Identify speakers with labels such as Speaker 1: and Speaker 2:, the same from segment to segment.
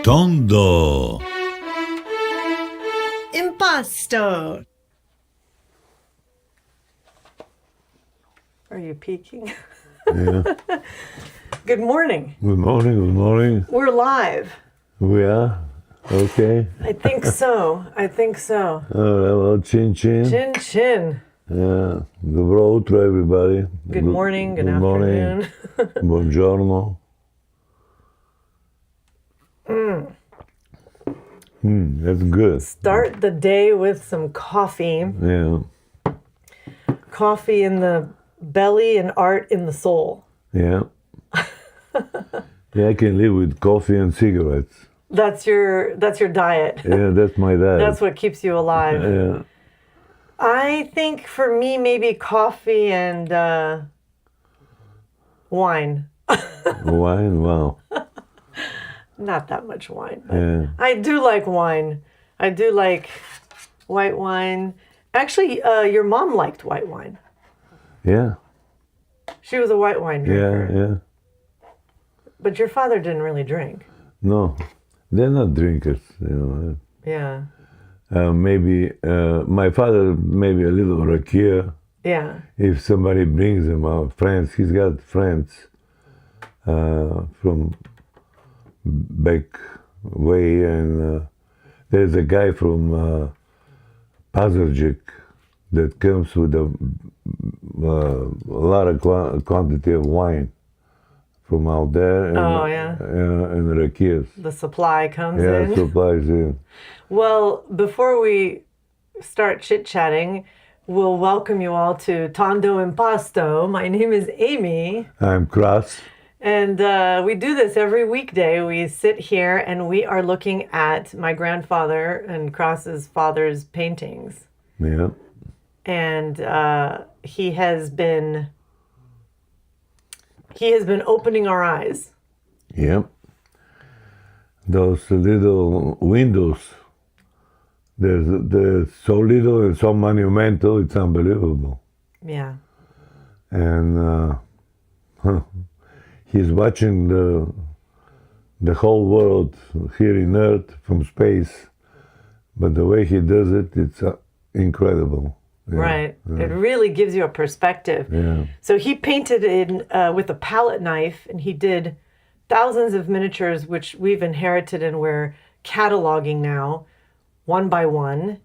Speaker 1: Tondo
Speaker 2: Impasto. Are you peeking?
Speaker 3: Yeah.
Speaker 2: Good morning.
Speaker 3: Good morning, good morning.
Speaker 2: We're live.
Speaker 3: We are? Okay.
Speaker 2: I think so.
Speaker 3: Well, chin chin.
Speaker 2: Chin chin.
Speaker 3: Yeah. Dobro utro, everybody.
Speaker 2: Good morning, good
Speaker 3: morning.
Speaker 2: afternoon.
Speaker 3: Buongiorno. That's good.
Speaker 2: Start the day with some coffee.
Speaker 3: Yeah.
Speaker 2: Coffee in the belly and art in the soul.
Speaker 3: Yeah. Yeah, I can live with coffee and cigarettes.
Speaker 2: That's your diet.
Speaker 3: Yeah, that's my diet.
Speaker 2: That's what keeps you alive.
Speaker 3: Yeah.
Speaker 2: I think for me, maybe coffee and wine.
Speaker 3: Wine, wow.
Speaker 2: Not that much wine, but
Speaker 3: Yeah.
Speaker 2: I do like wine. I do like white wine. Actually, your mom liked white wine.
Speaker 3: Yeah.
Speaker 2: She was a white wine drinker.
Speaker 3: Yeah, yeah.
Speaker 2: But your father didn't really drink.
Speaker 3: No, they're not drinkers, you know.
Speaker 2: Yeah.
Speaker 3: Maybe my father, maybe a little rakia.
Speaker 2: Yeah.
Speaker 3: If somebody brings him out, friends, he's got friends from back way, and there's a guy from Pazarjik that comes with a lot of quantity of wine from out there. And,
Speaker 2: Oh, yeah.
Speaker 3: And rakias.
Speaker 2: The supply comes
Speaker 3: Yeah,
Speaker 2: in.
Speaker 3: supplies in.
Speaker 2: Well, before we start chit-chatting, we'll welcome you all to Tondo Impasto. My name is Amy.
Speaker 3: I'm Kras.
Speaker 2: And we do this every weekday. We sit here and we are looking at my grandfather and Kras's father's paintings.
Speaker 3: Yeah.
Speaker 2: And he has been opening our eyes.
Speaker 3: Yep. Those little windows, they're so little and so monumental, it's unbelievable.
Speaker 2: Yeah.
Speaker 3: And he's watching the whole world here in Earth from space, but the way he does it, it's incredible. Yeah,
Speaker 2: Right.
Speaker 3: yeah.
Speaker 2: It really gives you a perspective.
Speaker 3: Yeah.
Speaker 2: So he painted in with a palette knife, and he did thousands of miniatures, which we've inherited and we're cataloging now, one by one.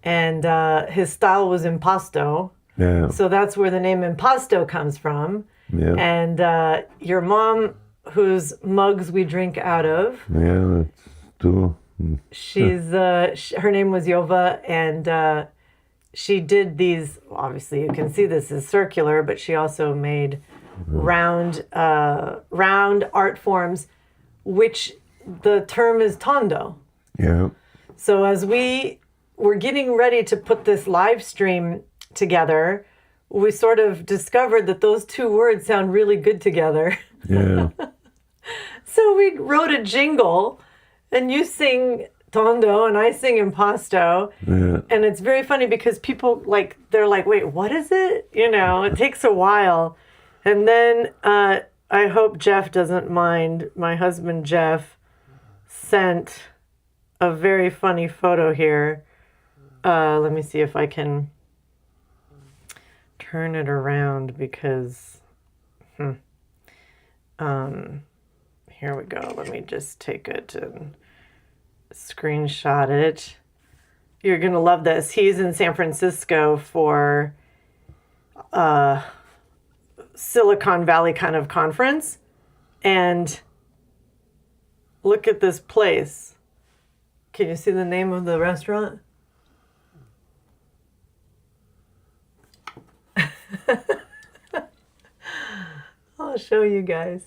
Speaker 2: And his style was impasto.
Speaker 3: Yeah.
Speaker 2: So that's where the name impasto comes from.
Speaker 3: Yeah.
Speaker 2: And your mom, whose mugs we drink out of,
Speaker 3: Yeah, that's too.
Speaker 2: she's her name was Yova, and she did these. Obviously, you can see this is circular, but she also made round art forms, which the term is tondo.
Speaker 3: Yeah.
Speaker 2: So as we were getting ready to put this live stream together, we sort of discovered that those two words sound really good together.
Speaker 3: Yeah.
Speaker 2: So we wrote a jingle, and you sing tondo and I sing impasto.
Speaker 3: Yeah.
Speaker 2: And it's very funny because people they're like, wait, what is it? You know, it takes a while. And then I hope Jeff doesn't mind. My husband, Jeff, sent a very funny photo here. Let me see if I can turn it around because, here we go. Let me just take it and screenshot it. You're going to love this. He's in San Francisco for Silicon Valley kind of conference. And look at this place. Can you see the name of the restaurant? I'll show you guys.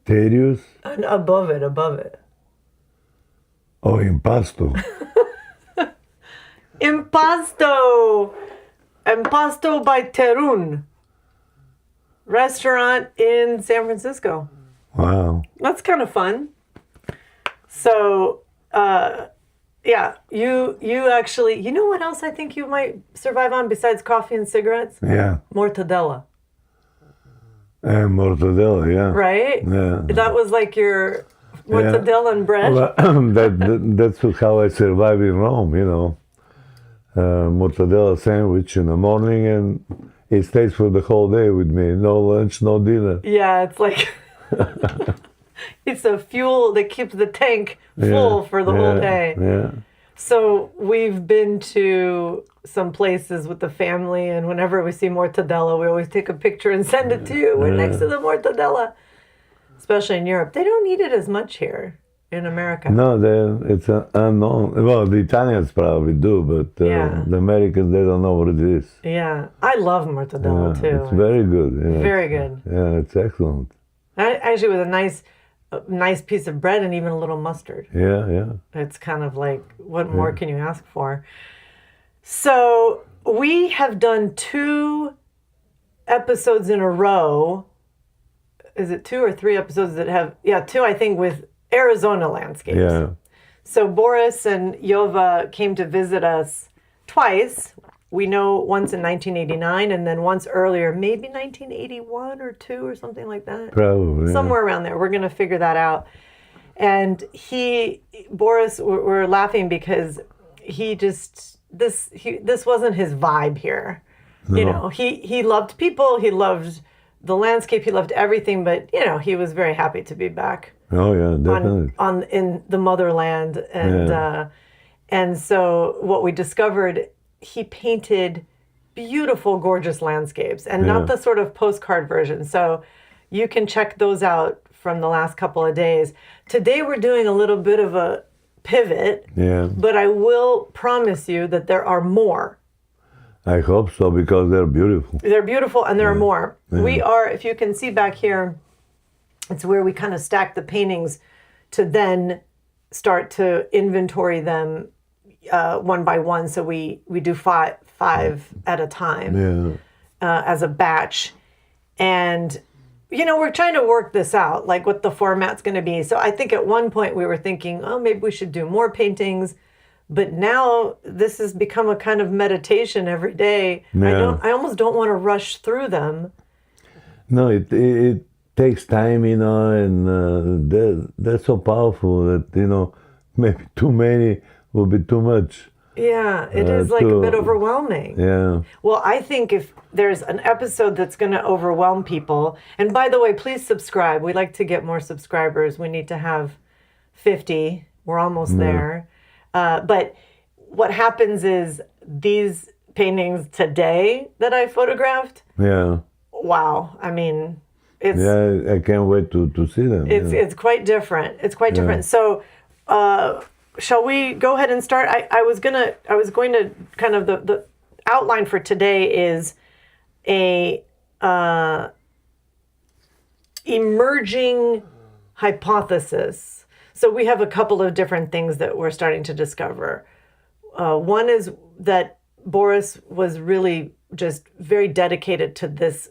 Speaker 3: Terius?
Speaker 2: And above it.
Speaker 3: Oh, impasto.
Speaker 2: Impasto! Impasto by Terun. Restaurant in San Francisco.
Speaker 3: Wow.
Speaker 2: That's kind of fun. So, yeah, you actually, you know what else I think you might survive on besides coffee and cigarettes?
Speaker 3: Yeah.
Speaker 2: Mortadella.
Speaker 3: And mortadella, yeah.
Speaker 2: Right?
Speaker 3: Yeah.
Speaker 2: That was like your Mortadella and bread.
Speaker 3: Well, that's how I survive in Rome, mortadella sandwich in the morning, and it stays for the whole day with me. No lunch, no dinner.
Speaker 2: Yeah, it's like it's a fuel that keeps the tank full for the whole day.
Speaker 3: Yeah.
Speaker 2: So we've been to some places with the family, and whenever we see mortadella, we always take a picture and send it to you. We're next to the mortadella. Especially in Europe. They don't eat it as much here in America.
Speaker 3: No, it's unknown. Well, the Italians probably do, but the Americans, they don't know what it is.
Speaker 2: Yeah. I love mortadella too.
Speaker 3: It's very good.
Speaker 2: Very good.
Speaker 3: Yeah, it's excellent.
Speaker 2: Actually, with a nice piece of bread and even a little mustard.
Speaker 3: Yeah.
Speaker 2: It's kind of like, what more can you ask for? So we have done 2 episodes in a row. Is it 2 or 3 episodes that have... Yeah, 2, I think, with Arizona landscapes.
Speaker 3: Yeah.
Speaker 2: So Boris and Yova came to visit us twice. We know once in 1989 and then once earlier, maybe 1981 or 2 or something like that.
Speaker 3: Probably.
Speaker 2: Somewhere around there. We're going to figure that out. And Boris, we're laughing because this wasn't his vibe here.
Speaker 3: No.
Speaker 2: He loved people, he loved the landscape, he loved everything, but he was very happy to be back.
Speaker 3: Oh yeah, definitely.
Speaker 2: In the motherland, and so what we discovered, he painted beautiful, gorgeous landscapes, and not the sort of postcard version. So you can check those out from the last couple of days. Today we're doing a little bit of a pivot, but I will promise you that there are more.
Speaker 3: I hope so, because they're beautiful.
Speaker 2: They're beautiful, and there are more. Yeah. We are, if you can see back here, it's where we kind of stack the paintings to then start to inventory them one by one. So we do five at a time as a batch. And, we're trying to work this out, like what the format's going to be. So I think at one point we were thinking, maybe we should do more paintings. But now this has become a kind of meditation every day. Yeah. I almost don't want to rush through them.
Speaker 3: No, it takes time, and they're so powerful that, maybe too many will be too much.
Speaker 2: Yeah, it is like a bit overwhelming.
Speaker 3: Yeah.
Speaker 2: Well, I think if there's an episode that's going to overwhelm people, and by the way, please subscribe. We'd like to get more subscribers. We need to have 50. We're almost there. But what happens is these paintings today that I photographed. Yeah. Wow. I mean, it's.
Speaker 3: Yeah, I can't wait to see them.
Speaker 2: It's quite different. It's quite different. So, shall we go ahead and start? I was going to kind of the outline for today is a emerging hypothesis. So we have a couple of different things that we're starting to discover. One is that Boris was really just very dedicated to this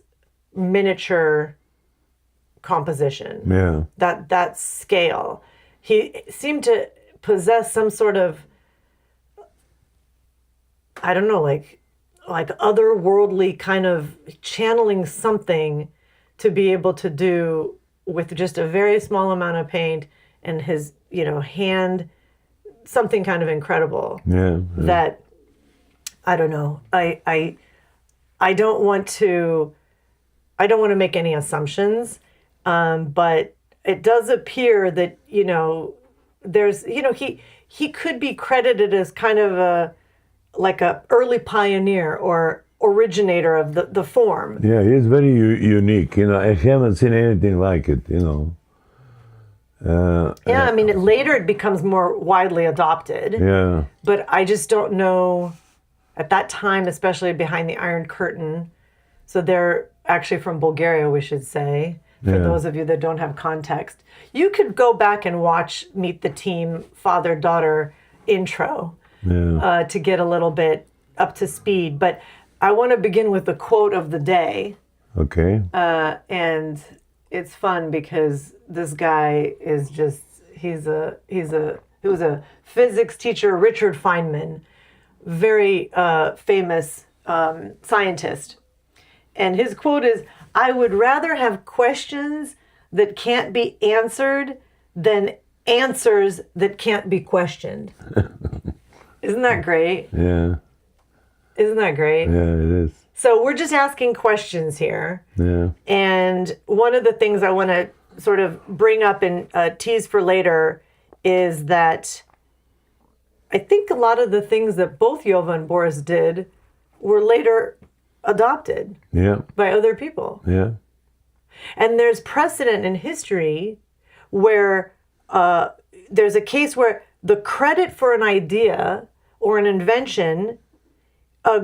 Speaker 2: miniature composition. Yeah. That scale. He seemed to possess some sort of, I don't know, like otherworldly kind of channeling something to be able to do with just a very small amount of paint and his, hand, something kind of incredible. Yeah. That, I don't know. I don't want to make any assumptions, but it does appear that, there's, he could be credited as kind of a early pioneer or originator of the form.
Speaker 3: Yeah, he's very unique. I haven't seen anything like it.
Speaker 2: I mean, later it becomes more widely adopted. Yeah. But I just don't know at that time, especially behind the Iron Curtain. So they're actually from Bulgaria, we should say, for those of you that don't have context. You could go back and watch Meet the Team father-daughter intro to get a little bit up to speed. But I want to begin with the quote of the day. Okay. And it's fun because this guy is just, he was a physics teacher, Richard Feynman, very famous scientist. And his quote is, "I would rather have questions that can't be answered than answers that can't be questioned. Isn't that great?
Speaker 3: Yeah.
Speaker 2: Isn't that great?
Speaker 3: Yeah, it is.
Speaker 2: So we're just asking questions here.
Speaker 3: Yeah.
Speaker 2: And one of the things I want to sort of bring up and tease for later is that I think a lot of the things that both Yova and Boris did were later adopted
Speaker 3: Yeah.
Speaker 2: by other people.
Speaker 3: Yeah.
Speaker 2: And there's precedent in history where there's a case where the credit for an idea or an invention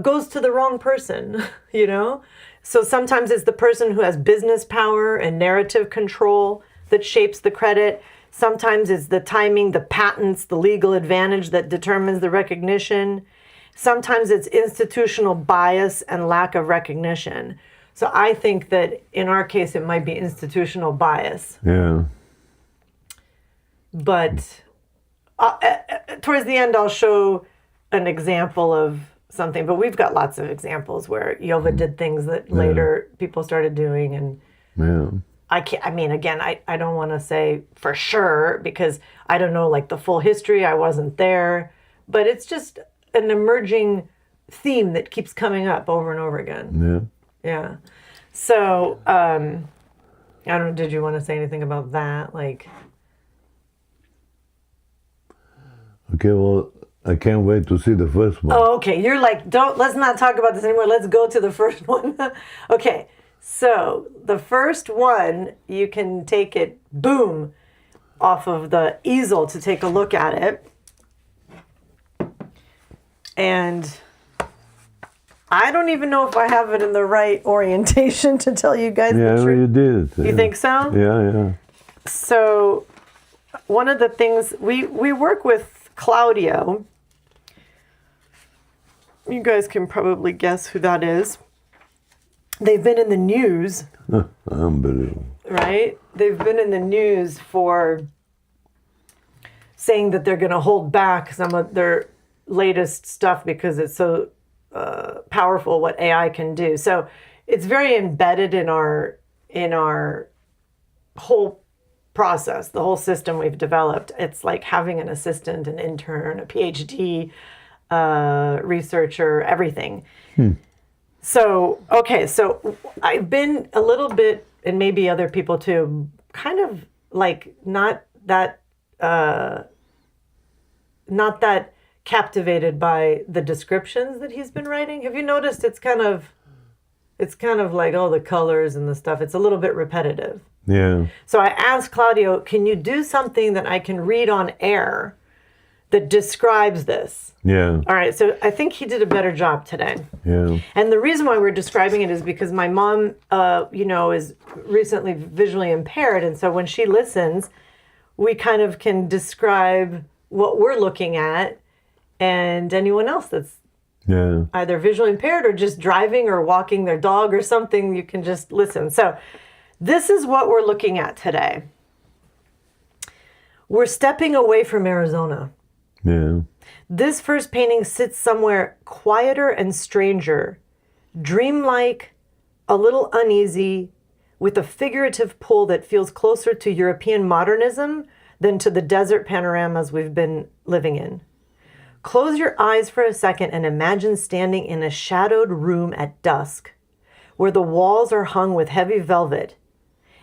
Speaker 2: goes to the wrong person, you know? So sometimes it's the person who has business power and narrative control that shapes the credit. Sometimes it's the timing, the patents, the legal advantage that determines the recognition. Sometimes it's institutional bias and lack of recognition. So I think that in our case, it might be institutional bias.
Speaker 3: Yeah.
Speaker 2: But towards the end, I'll show an example of something. But we've got lots of examples where Yova did things that later people started doing. And
Speaker 3: Yeah.
Speaker 2: I mean, again, I don't want to say for sure because I don't know like the full history. I wasn't there. But it's just an emerging theme that keeps coming up over and over again.
Speaker 3: Yeah.
Speaker 2: Yeah. So, I don't know, did you want to say anything about that? Like,
Speaker 3: Okay, well, I can't wait to see the first one.
Speaker 2: oh, okay. You're like, let's not talk about this anymore. Let's go to the first one. Okay. So the first one, you can take it, boom, off of the easel to take a look at it. And I don't even know if I have it in the right orientation to tell you guys
Speaker 3: Yeah,
Speaker 2: the truth.
Speaker 3: you did it.
Speaker 2: You think so?
Speaker 3: Yeah, yeah.
Speaker 2: So one of the things we work with Claudio. You guys can probably guess who that is. They've been in the news,
Speaker 3: Unbelievable.
Speaker 2: right? They've been in the news for saying that they're going to hold back some of their latest stuff because it's so powerful what AI can do. So it's very embedded in our whole process, the whole system we've developed. It's like having an assistant, an intern, a PhD, researcher, everything. So, okay, so I've been a little bit, and maybe other people too, kind of like not that captivated by the descriptions that he's been writing. Have you noticed it's kind of like all the colors and the stuff. It's a little bit repetitive.
Speaker 3: Yeah.
Speaker 2: So I asked Claudio, can you do something that I can read on air that describes this?
Speaker 3: Yeah.
Speaker 2: All right, so I think he did a better job today.
Speaker 3: Yeah.
Speaker 2: And the reason why we're describing it is because my mom, is recently visually impaired. And so when she listens, we kind of can describe what we're looking at, and anyone else that's
Speaker 3: Yeah.
Speaker 2: either visually impaired or just driving or walking their dog or something, you can just listen. So this is what we're looking at today. We're stepping away from Arizona.
Speaker 3: Yeah.
Speaker 2: This first painting sits somewhere quieter and stranger, dreamlike, a little uneasy, with a figurative pull that feels closer to European modernism than to the desert panoramas we've been living in. Close your eyes for a second and imagine standing in a shadowed room at dusk, where the walls are hung with heavy velvet,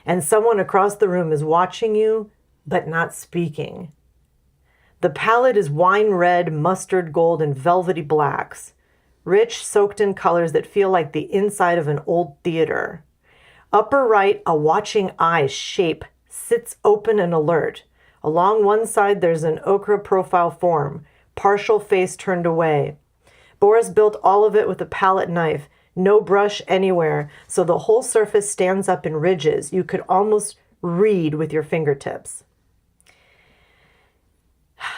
Speaker 2: and someone across the room is watching you, but not speaking. The palette is wine red, mustard gold, and velvety blacks, rich, soaked in colors that feel like the inside of an old theater. Upper right, a watching eye shape sits open and alert. Along one side, there's an ochre profile form, partial face turned away. Boris built all of it with a palette knife, no brush anywhere, so the whole surface stands up in ridges you could almost read with your fingertips.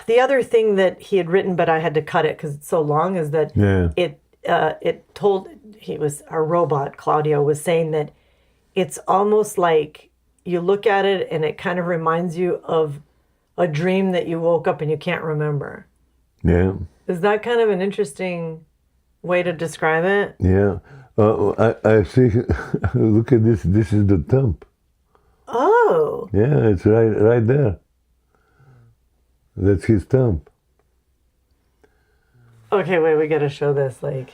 Speaker 2: The other thing that he had written, but I had to cut it because it's so long, is that our robot, Claudio, was saying that it's almost like you look at it and it kind of reminds you of a dream that you woke up and you can't remember.
Speaker 3: Yeah.
Speaker 2: Is that kind of an interesting way to describe it?
Speaker 3: Yeah. I see. Look at this. This is the thumb.
Speaker 2: Oh.
Speaker 3: Yeah, it's right there. That's his thumb.
Speaker 2: Okay, wait, we gotta show this. Like,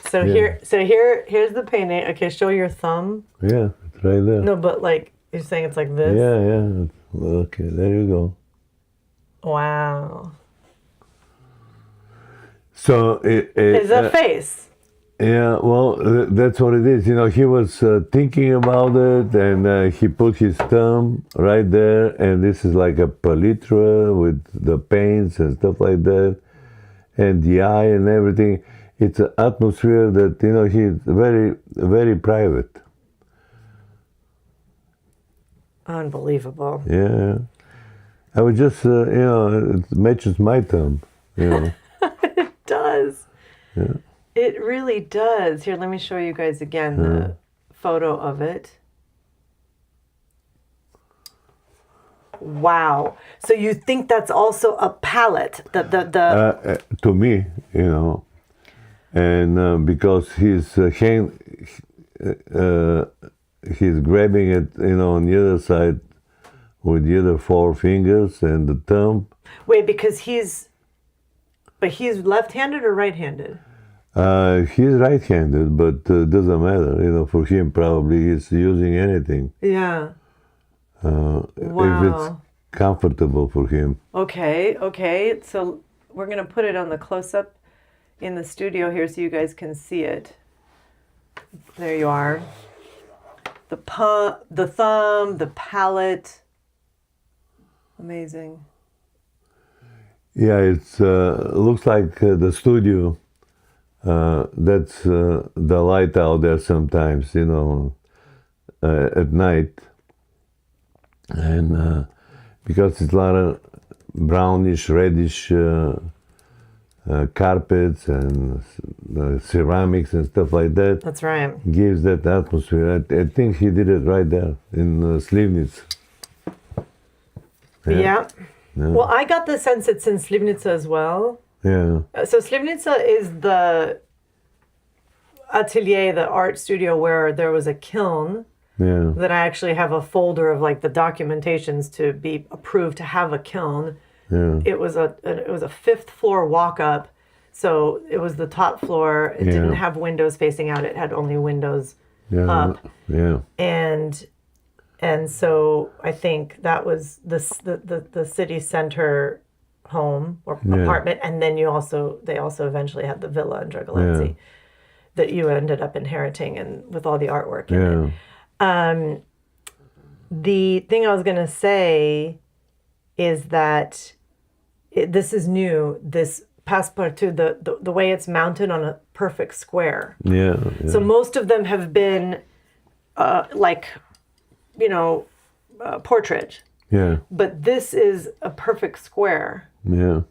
Speaker 2: so
Speaker 3: Yeah.
Speaker 2: here's the painting. Okay, show your thumb.
Speaker 3: Yeah, it's right there.
Speaker 2: No, but like you're saying it's like this.
Speaker 3: Yeah, yeah. Okay, there you go.
Speaker 2: Wow.
Speaker 3: So
Speaker 2: It's a face.
Speaker 3: yeah, well, that's what it is. You know, he was thinking about it, and he put his thumb right there, and this is like a palitra with the paints and stuff like that, and the eye and everything. It's an atmosphere that, you know, he's very, very private.
Speaker 2: Unbelievable.
Speaker 3: Yeah. I was just, you know, it matches my thumb, you know.
Speaker 2: It does.
Speaker 3: Yeah.
Speaker 2: It really does. Here, let me show you guys again the photo of it. Wow. So you think that's also a palette?
Speaker 3: To me, you know, and because he's he's grabbing it, you know, on the other side with the other four fingers and the thumb.
Speaker 2: Wait, because he's left-handed or right-handed?
Speaker 3: He's right-handed, but doesn't matter, you know. For him, probably he's using anything.
Speaker 2: Yeah.
Speaker 3: If it's
Speaker 2: Wow.
Speaker 3: comfortable for him.
Speaker 2: Okay. So we're gonna put it on the close-up in the studio here so you guys can see it. There you are. The thumb, the palette. Amazing.
Speaker 3: Yeah, it's looks like the studio. That's the light out there sometimes, you know, at night, and because it's a lot of brownish, reddish carpets and ceramics and stuff like that.
Speaker 2: That's right.
Speaker 3: Gives that atmosphere. I think he did it right there in Slivnic.
Speaker 2: Yeah. Well, I got the sense it's in Slivnica as well.
Speaker 3: Yeah.
Speaker 2: So Slivnica is the atelier, the art studio where there was a kiln.
Speaker 3: Yeah.
Speaker 2: That I actually have a folder of like the documentations to be approved to have a kiln.
Speaker 3: Yeah.
Speaker 2: It was a fifth floor walk up, so it was the top floor. It didn't have windows facing out. It had only windows up.
Speaker 3: Yeah.
Speaker 2: And so I think that was the city center home or apartment, and then they also eventually had the villa in Dragolenzi that you ended up inheriting, and with all the artwork in it. The thing I was gonna say is that this is new. This passepartout, the way it's mounted on a perfect square.
Speaker 3: Yeah.
Speaker 2: So most of them have been like, you know, portrait.
Speaker 3: Yeah.
Speaker 2: But this is a perfect square.
Speaker 3: Yeah.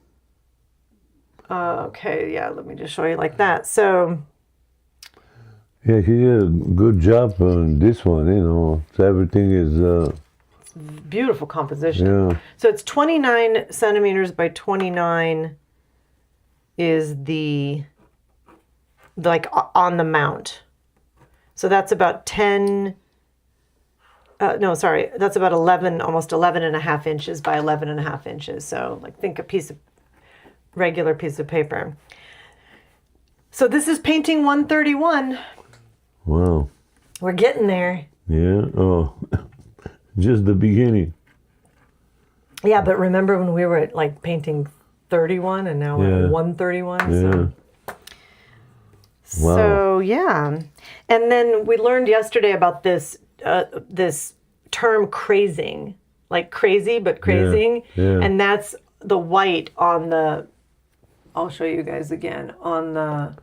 Speaker 2: Okay, yeah, let me just show you like that. So,
Speaker 3: yeah, he did a good job on this one, you know. So everything is...
Speaker 2: beautiful composition.
Speaker 3: Yeah.
Speaker 2: So it's 29 centimeters by 29 is the like on the mount. So that's about 10... no, sorry, that's about 11, almost 11 and a half inches by 11 and a half inches. So like think a regular piece of paper. So this is painting 131.
Speaker 3: Wow.
Speaker 2: We're getting there.
Speaker 3: Yeah. Oh, just the beginning.
Speaker 2: Yeah, but remember when we were at like painting 31 and now we're at 131?
Speaker 3: Yeah.
Speaker 2: So.
Speaker 3: Wow.
Speaker 2: So yeah, and then we learned yesterday about this this term crazing, like crazy but crazing, and that's the white on the. I'll show you guys again on the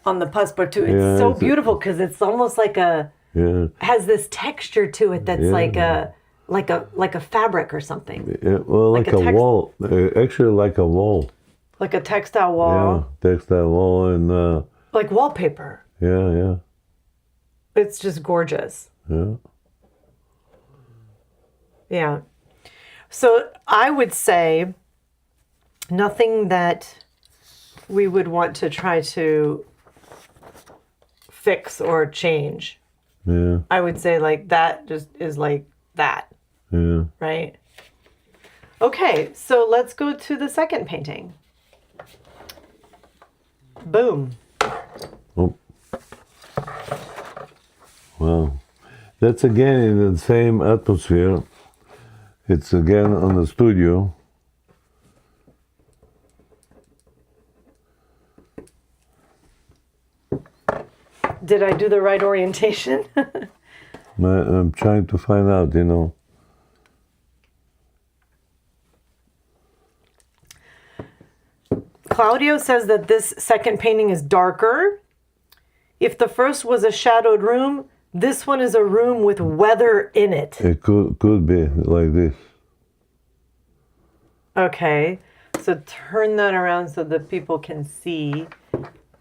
Speaker 2: passepartout. It's so beautiful because it's almost like has this texture to it that's like a fabric or something.
Speaker 3: Yeah, well, like a wall. Actually, like a wall.
Speaker 2: Like a textile wall.
Speaker 3: Yeah, textile wall and...
Speaker 2: like wallpaper.
Speaker 3: Yeah.
Speaker 2: It's just gorgeous.
Speaker 3: Yeah.
Speaker 2: Yeah. So I would say nothing that we would want to try to fix or change.
Speaker 3: Yeah.
Speaker 2: I would say like that just is like that.
Speaker 3: Yeah.
Speaker 2: Right? Okay, so let's go to the second painting. Boom.
Speaker 3: Oh. Wow. That's again in the same atmosphere. It's again on the studio.
Speaker 2: Did I do the right orientation?
Speaker 3: I'm trying to find out, you know.
Speaker 2: Claudio says that this second painting is darker. If the first was a shadowed room, this one is a room with weather in it.
Speaker 3: It could be like this.
Speaker 2: Okay, so turn that around so that people can see.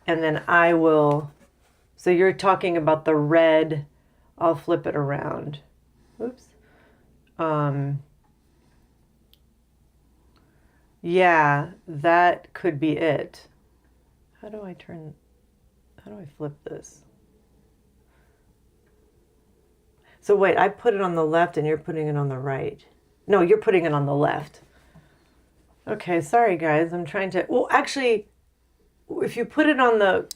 Speaker 2: And then I will, so you're talking about the red. I'll flip it around. Oops. Yeah, that could be it. How do I flip this? So wait, I put it on the left and you're putting it on the right. No, you're putting it on the left. Okay, sorry guys, I'm trying to, well actually, if you put it on the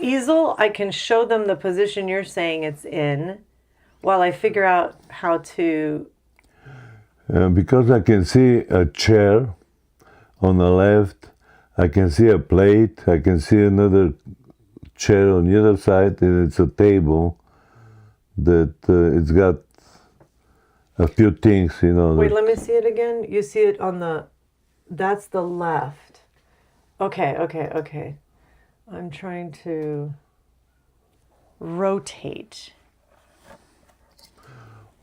Speaker 2: easel, I can show them the position you're saying it's in while I figure out how to.
Speaker 3: Because I can see a chair on the left, I can see a plate, I can see another chair on the other side, and it's a table that it's got a few things, you know.
Speaker 2: Wait, let me see it again. You see it on the, that's the left. Okay. I'm trying to rotate.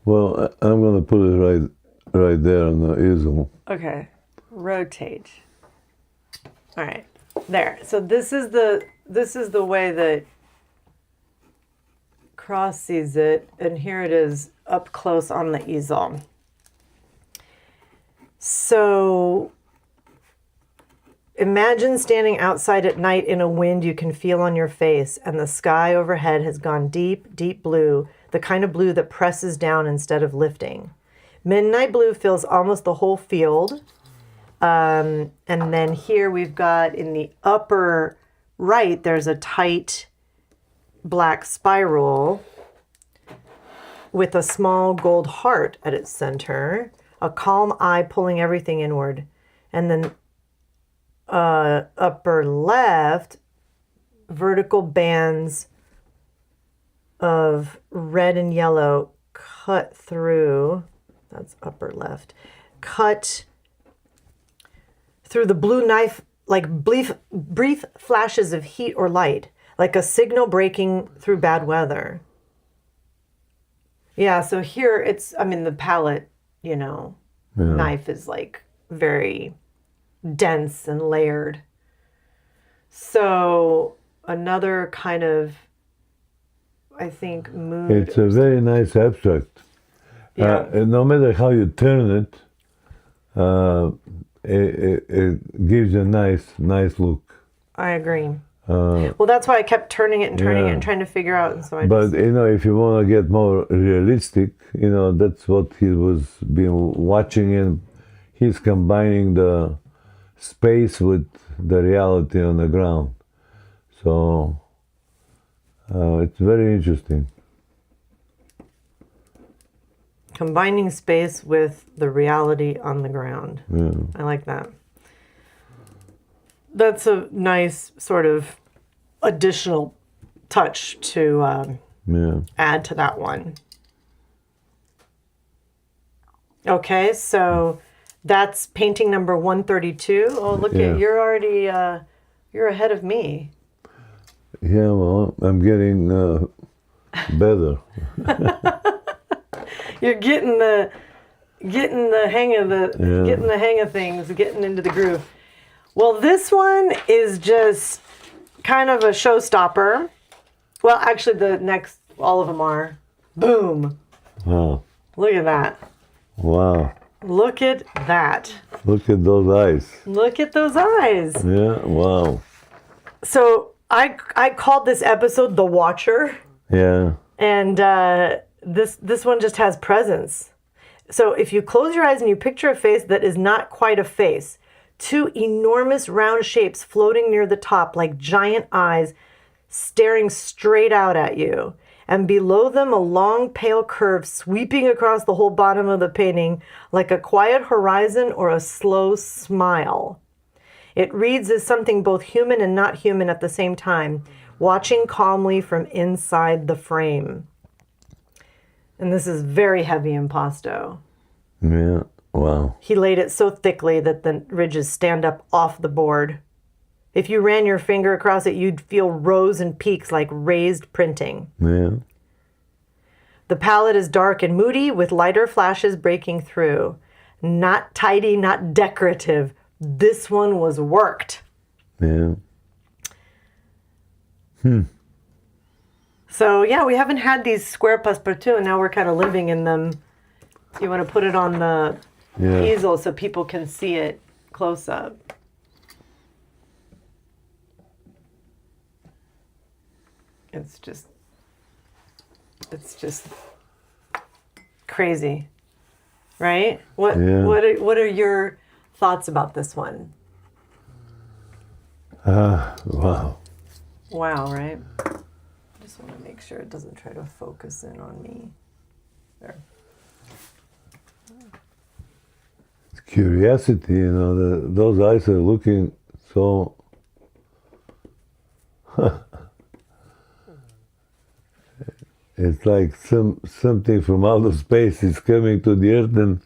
Speaker 3: Well, I'm going to put it right there on the easel.
Speaker 2: Okay, rotate. All right, there. So this is the way that Kras sees it, and here it is up close on the easel. So imagine standing outside at night in a wind you can feel on your face, and the sky overhead has gone deep, deep blue, the kind of blue that presses down instead of lifting. Midnight blue fills almost the whole field. And then here we've got in the upper right, there's a tight black spiral with a small gold heart at its center, a calm eye pulling everything inward. And then upper left, vertical bands of red and yellow cut through, that's upper left, cut through the blue knife like brief flashes of heat or light, like a signal breaking through bad weather. Yeah, so here it's, I mean, the palette, you know, knife is like very dense and layered. So another kind of, I think, mood.
Speaker 3: It's a very nice abstract.
Speaker 2: Yeah.
Speaker 3: No matter how you turn it, it gives you a nice look.
Speaker 2: I agree. Well, that's why I kept turning it and turning it and trying to figure out. And so
Speaker 3: But you know, if you want to get more realistic, you know, that's what he was been watching, and he's combining the space with the reality on the ground. So it's very interesting.
Speaker 2: combining space with the reality on the ground.
Speaker 3: Yeah.
Speaker 2: I like that. That's a nice sort of additional touch to add to that one. Okay, so that's painting number 132. Oh, look at, you're already, you're ahead of me.
Speaker 3: Yeah, well, I'm getting better.
Speaker 2: You're getting the hang of getting the hang of things, getting into the groove. Well, this one is just kind of a showstopper. Well, actually, the next, all of them are. Boom.
Speaker 3: Wow.
Speaker 2: Look at that.
Speaker 3: Wow.
Speaker 2: Look at that.
Speaker 3: Look at those eyes.
Speaker 2: Look at those eyes.
Speaker 3: Yeah, wow.
Speaker 2: So I called this episode The Watcher.
Speaker 3: Yeah.
Speaker 2: And this one just has presence. So if you close your eyes and you picture a face that is not quite a face, two enormous round shapes floating near the top like giant eyes staring straight out at you. And below them, a long pale curve sweeping across the whole bottom of the painting like a quiet horizon or a slow smile. It reads as something both human and not human at the same time, watching calmly from inside the frame. And this is very heavy impasto.
Speaker 3: Yeah. Wow.
Speaker 2: He laid it so thickly that the ridges stand up off the board. If you ran your finger across it, you'd feel rows and peaks like raised printing.
Speaker 3: Yeah.
Speaker 2: The palette is dark and moody with lighter flashes breaking through. Not tidy, not decorative. This one was worked.
Speaker 3: Yeah.
Speaker 2: So, yeah, we haven't had these square passepartout, and now we're kind of living in them. You want to put it on the easel so people can see it close up. It's just crazy, right? What are your thoughts about this one?
Speaker 3: Wow.
Speaker 2: Wow, right? I just want to make sure it doesn't try to focus in on me. There.
Speaker 3: Curiosity, those eyes are looking so. It's like something from outer space is coming to the earth and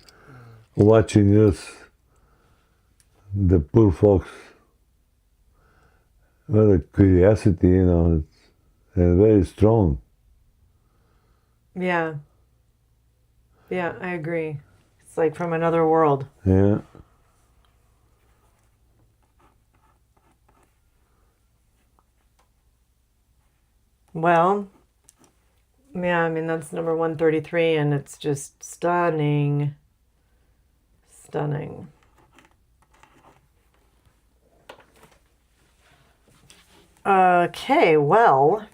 Speaker 3: watching us, the poor folks. What a curiosity, it's very strong.
Speaker 2: Yeah. Yeah, I agree. It's like from another world.
Speaker 3: Yeah.
Speaker 2: Well, yeah, I mean, that's number 133, and it's just stunning. Stunning. Okay, well.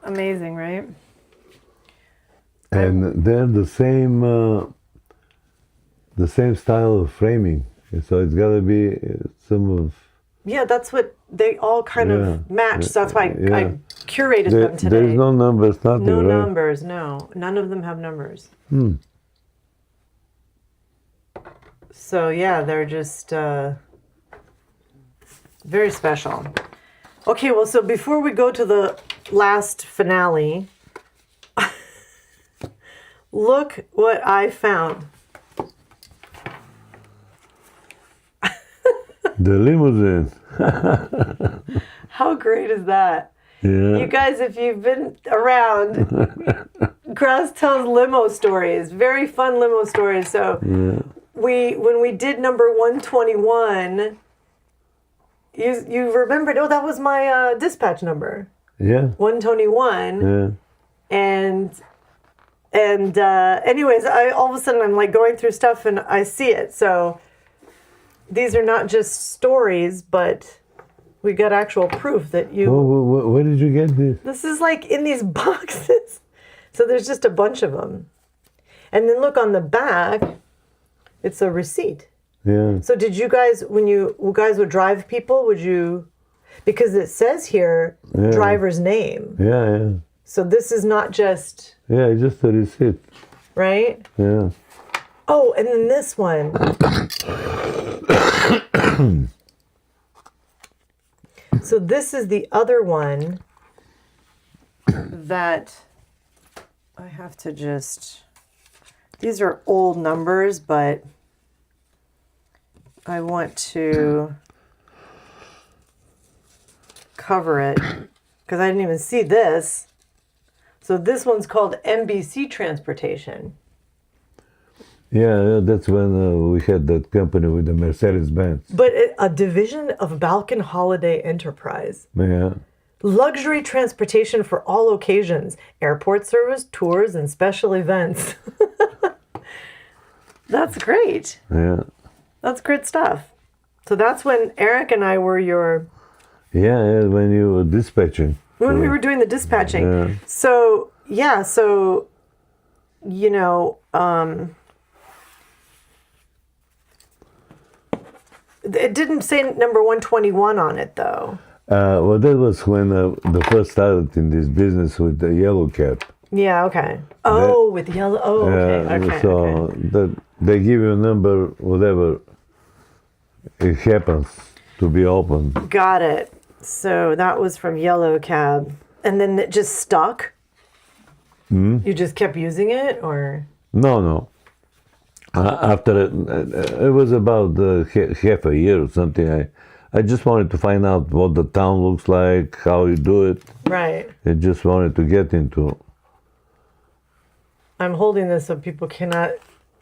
Speaker 2: Amazing, right?
Speaker 3: And they're the same style of framing. So it's got to be some of.
Speaker 2: Yeah, that's what they all kind of match. So that's why I curated them today.
Speaker 3: There's no numbers, nothing,
Speaker 2: no
Speaker 3: right?
Speaker 2: numbers, no. None of them have numbers. So yeah, they're just very special. Okay, well, so before we go to the last finale, look what I found.
Speaker 3: The limousine.
Speaker 2: How great is that?
Speaker 3: Yeah.
Speaker 2: You guys, if you've been around, Kras tells limo stories, very fun limo stories. So when we did number 121, you remembered, that was my dispatch number.
Speaker 3: Yeah.
Speaker 2: 121.
Speaker 3: Yeah.
Speaker 2: And anyways, all of a sudden I'm like going through stuff and I see it. So these are not just stories, but we got actual proof that you...
Speaker 3: Where did you get this?
Speaker 2: This is like in these boxes. So there's just a bunch of them. And then look on the back, it's a receipt.
Speaker 3: Yeah.
Speaker 2: So did you guys, when you guys would drive people, would you... Because it says here, driver's name.
Speaker 3: Yeah.
Speaker 2: So this is not just...
Speaker 3: Yeah, just a receipt.
Speaker 2: Right?
Speaker 3: Yeah.
Speaker 2: Oh, and then this one. So this is the other one that I have to just... These are old numbers, but I want to cover it because I didn't even see this. So this one's called MBC Transportation.
Speaker 3: Yeah, that's when we had that company with the Mercedes-Benz.
Speaker 2: But a division of Balkan Holiday Enterprise.
Speaker 3: Yeah.
Speaker 2: Luxury transportation for all occasions. Airport service, tours, and special events. That's great.
Speaker 3: Yeah.
Speaker 2: That's great stuff. So that's when Eric and I were your...
Speaker 3: Yeah, when you were dispatching.
Speaker 2: When we were doing the dispatching.
Speaker 3: Yeah.
Speaker 2: So yeah, so, you know, it didn't say number 121 on it, though.
Speaker 3: Well, that was when the first started in this business with the yellow cab.
Speaker 2: Yeah, okay. Oh, with yellow. Oh, okay.
Speaker 3: So
Speaker 2: Okay.
Speaker 3: they give you a number, whatever it happens to be open.
Speaker 2: Got it. So that was from Yellow Cab. And then it just stuck? You just kept using it, or?
Speaker 3: No. After it was about half a year or something. I just wanted to find out what the town looks like, how you do it.
Speaker 2: Right.
Speaker 3: I just wanted to get into.
Speaker 2: I'm holding this so people cannot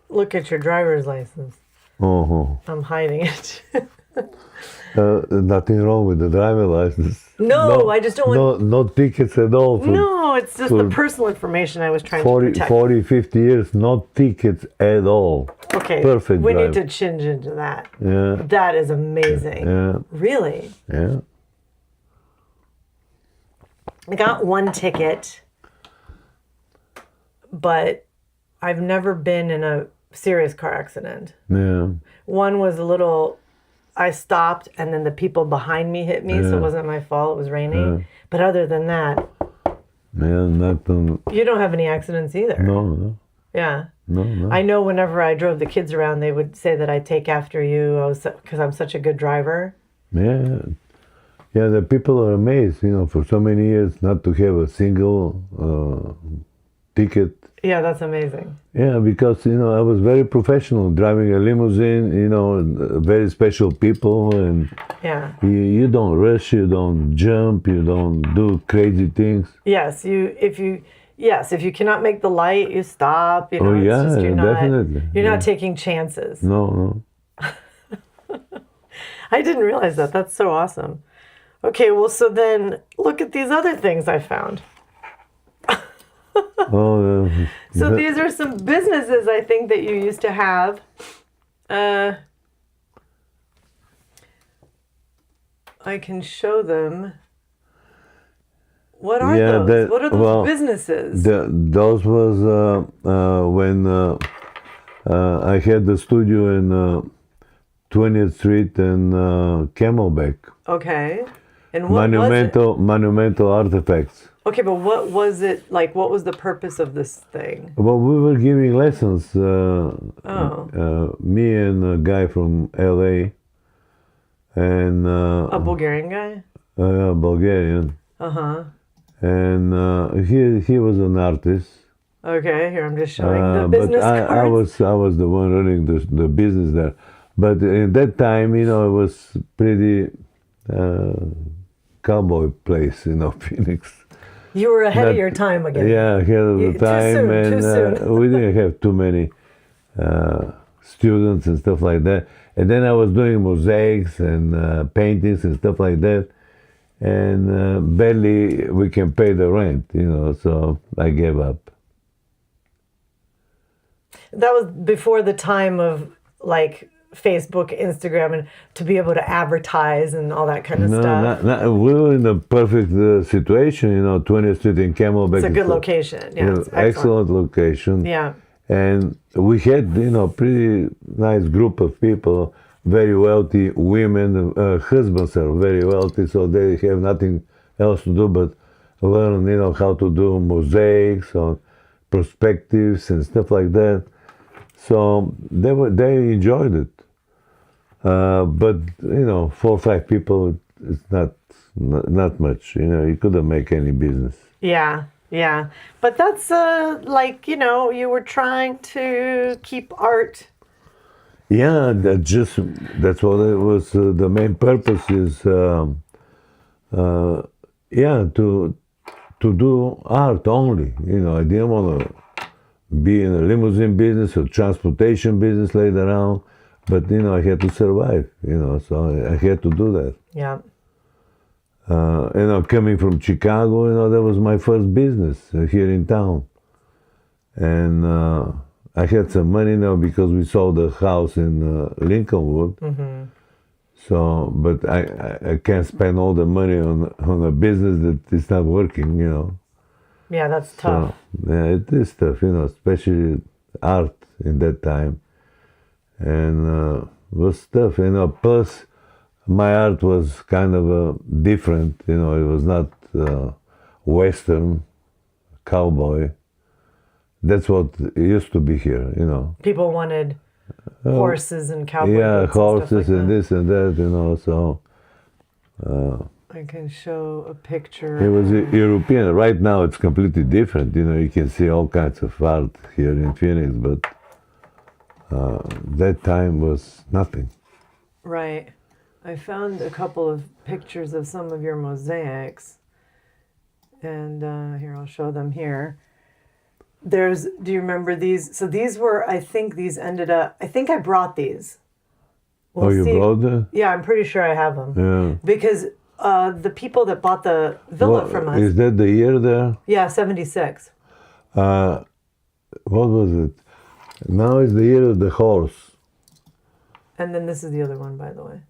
Speaker 2: look at your driver's license.
Speaker 3: Oh,
Speaker 2: I'm hiding it.
Speaker 3: nothing wrong with the driver license.
Speaker 2: No, I just don't want...
Speaker 3: No tickets at all.
Speaker 2: No, it's just the personal information I was trying
Speaker 3: 40,
Speaker 2: to protect.
Speaker 3: 40, 50 years, no tickets at all.
Speaker 2: Okay,
Speaker 3: Perfect
Speaker 2: we
Speaker 3: drive.
Speaker 2: need to change into that.
Speaker 3: Yeah.
Speaker 2: That is amazing.
Speaker 3: Yeah.
Speaker 2: Really?
Speaker 3: Yeah.
Speaker 2: I got one ticket, but I've never been in a serious car accident.
Speaker 3: Yeah.
Speaker 2: One was a little... I stopped, and then the people behind me hit me, so it wasn't my fault. It was raining. But other than that...
Speaker 3: Yeah, nothing.
Speaker 2: You don't have any accidents either.
Speaker 3: No.
Speaker 2: Yeah.
Speaker 3: No.
Speaker 2: I know whenever I drove the kids around, they would say that I take after you because I'm such a good driver.
Speaker 3: Yeah. Yeah, the people are amazed, for so many years not to have a single ticket.
Speaker 2: Yeah, that's amazing.
Speaker 3: Yeah, because, I was very professional driving a limousine, very special people, and
Speaker 2: Yeah.
Speaker 3: you don't rush, you don't jump, you don't do crazy things.
Speaker 2: Yes, if you cannot make the light, you stop.
Speaker 3: Oh,
Speaker 2: it's
Speaker 3: yeah,
Speaker 2: just,
Speaker 3: definitely.
Speaker 2: You're not taking chances.
Speaker 3: No.
Speaker 2: I didn't realize that. That's so awesome. Okay, well, so then look at these other things I found.
Speaker 3: Oh,
Speaker 2: So these are some businesses I think that you used to have. I can show them. What are those? What are those businesses?
Speaker 3: Those was when I had the studio in 20th Street and Camelback.
Speaker 2: Okay. And what was it?
Speaker 3: Monumental artifacts.
Speaker 2: Okay, but what was it like? What was the purpose of this thing?
Speaker 3: Well, we were giving lessons. Me and a guy from LA, and
Speaker 2: A Bulgarian guy?
Speaker 3: Bulgarian. And he was an artist.
Speaker 2: Okay, here I'm just showing the business
Speaker 3: but
Speaker 2: cards.
Speaker 3: I was the one running the business there. But in that time, it was pretty cowboy place, Phoenix.
Speaker 2: You were ahead of your time again.
Speaker 3: Yeah, ahead of the time,
Speaker 2: too soon.
Speaker 3: we didn't have too many students and stuff like that. And then I was doing mosaics and paintings and stuff like that, and barely we can pay the rent, So I gave up.
Speaker 2: That was before the time of like Facebook, Instagram, and to be able to advertise and all that kind of stuff.
Speaker 3: We were in a perfect situation, 20th Street in Camelback.
Speaker 2: It's a good location. Yeah, it's
Speaker 3: excellent location.
Speaker 2: Yeah.
Speaker 3: And we had, pretty nice group of people, very wealthy women. Husbands are very wealthy, so they have nothing else to do but learn, how to do mosaics or perspectives and stuff like that. So they enjoyed it. But 4 or 5 people, it's not much. You couldn't make any business.
Speaker 2: Yeah. But that's you were trying to keep art.
Speaker 3: Yeah, that's what it was. The main purpose is, to do art only. I didn't want to be in a limousine business or transportation business later on. But, I had to survive, so I had to do that.
Speaker 2: Yeah.
Speaker 3: Coming from Chicago, that was my first business here in town. And I had some money now because we sold a house in Lincolnwood. Mm-hmm. So, but I can't spend all the money on a business that is not working,
Speaker 2: Yeah, that's tough.
Speaker 3: So, yeah, it is tough, especially art in that time. And it was tough, plus my art was kind of different, it was not Western cowboy. That's what it used to be here,
Speaker 2: People wanted horses and cowboy
Speaker 3: Yeah,
Speaker 2: boots and stuff
Speaker 3: horses
Speaker 2: like
Speaker 3: and
Speaker 2: that.
Speaker 3: this and that, so
Speaker 2: I can show a picture.
Speaker 3: it was European. Right now it's completely different, you can see all kinds of art here in Phoenix, but that time was nothing.
Speaker 2: Right. I found a couple of pictures of some of your mosaics. And here, I'll show them here. Do you remember these? So these were, I think I brought these. We'll
Speaker 3: you
Speaker 2: see.
Speaker 3: brought them?
Speaker 2: Yeah, I'm pretty sure I have them.
Speaker 3: Yeah.
Speaker 2: Because the people that bought the villa from us.
Speaker 3: Is that the year there?
Speaker 2: Yeah, 76.
Speaker 3: What was it? Now is the year of the horse.
Speaker 2: And then this is the other one, by the way.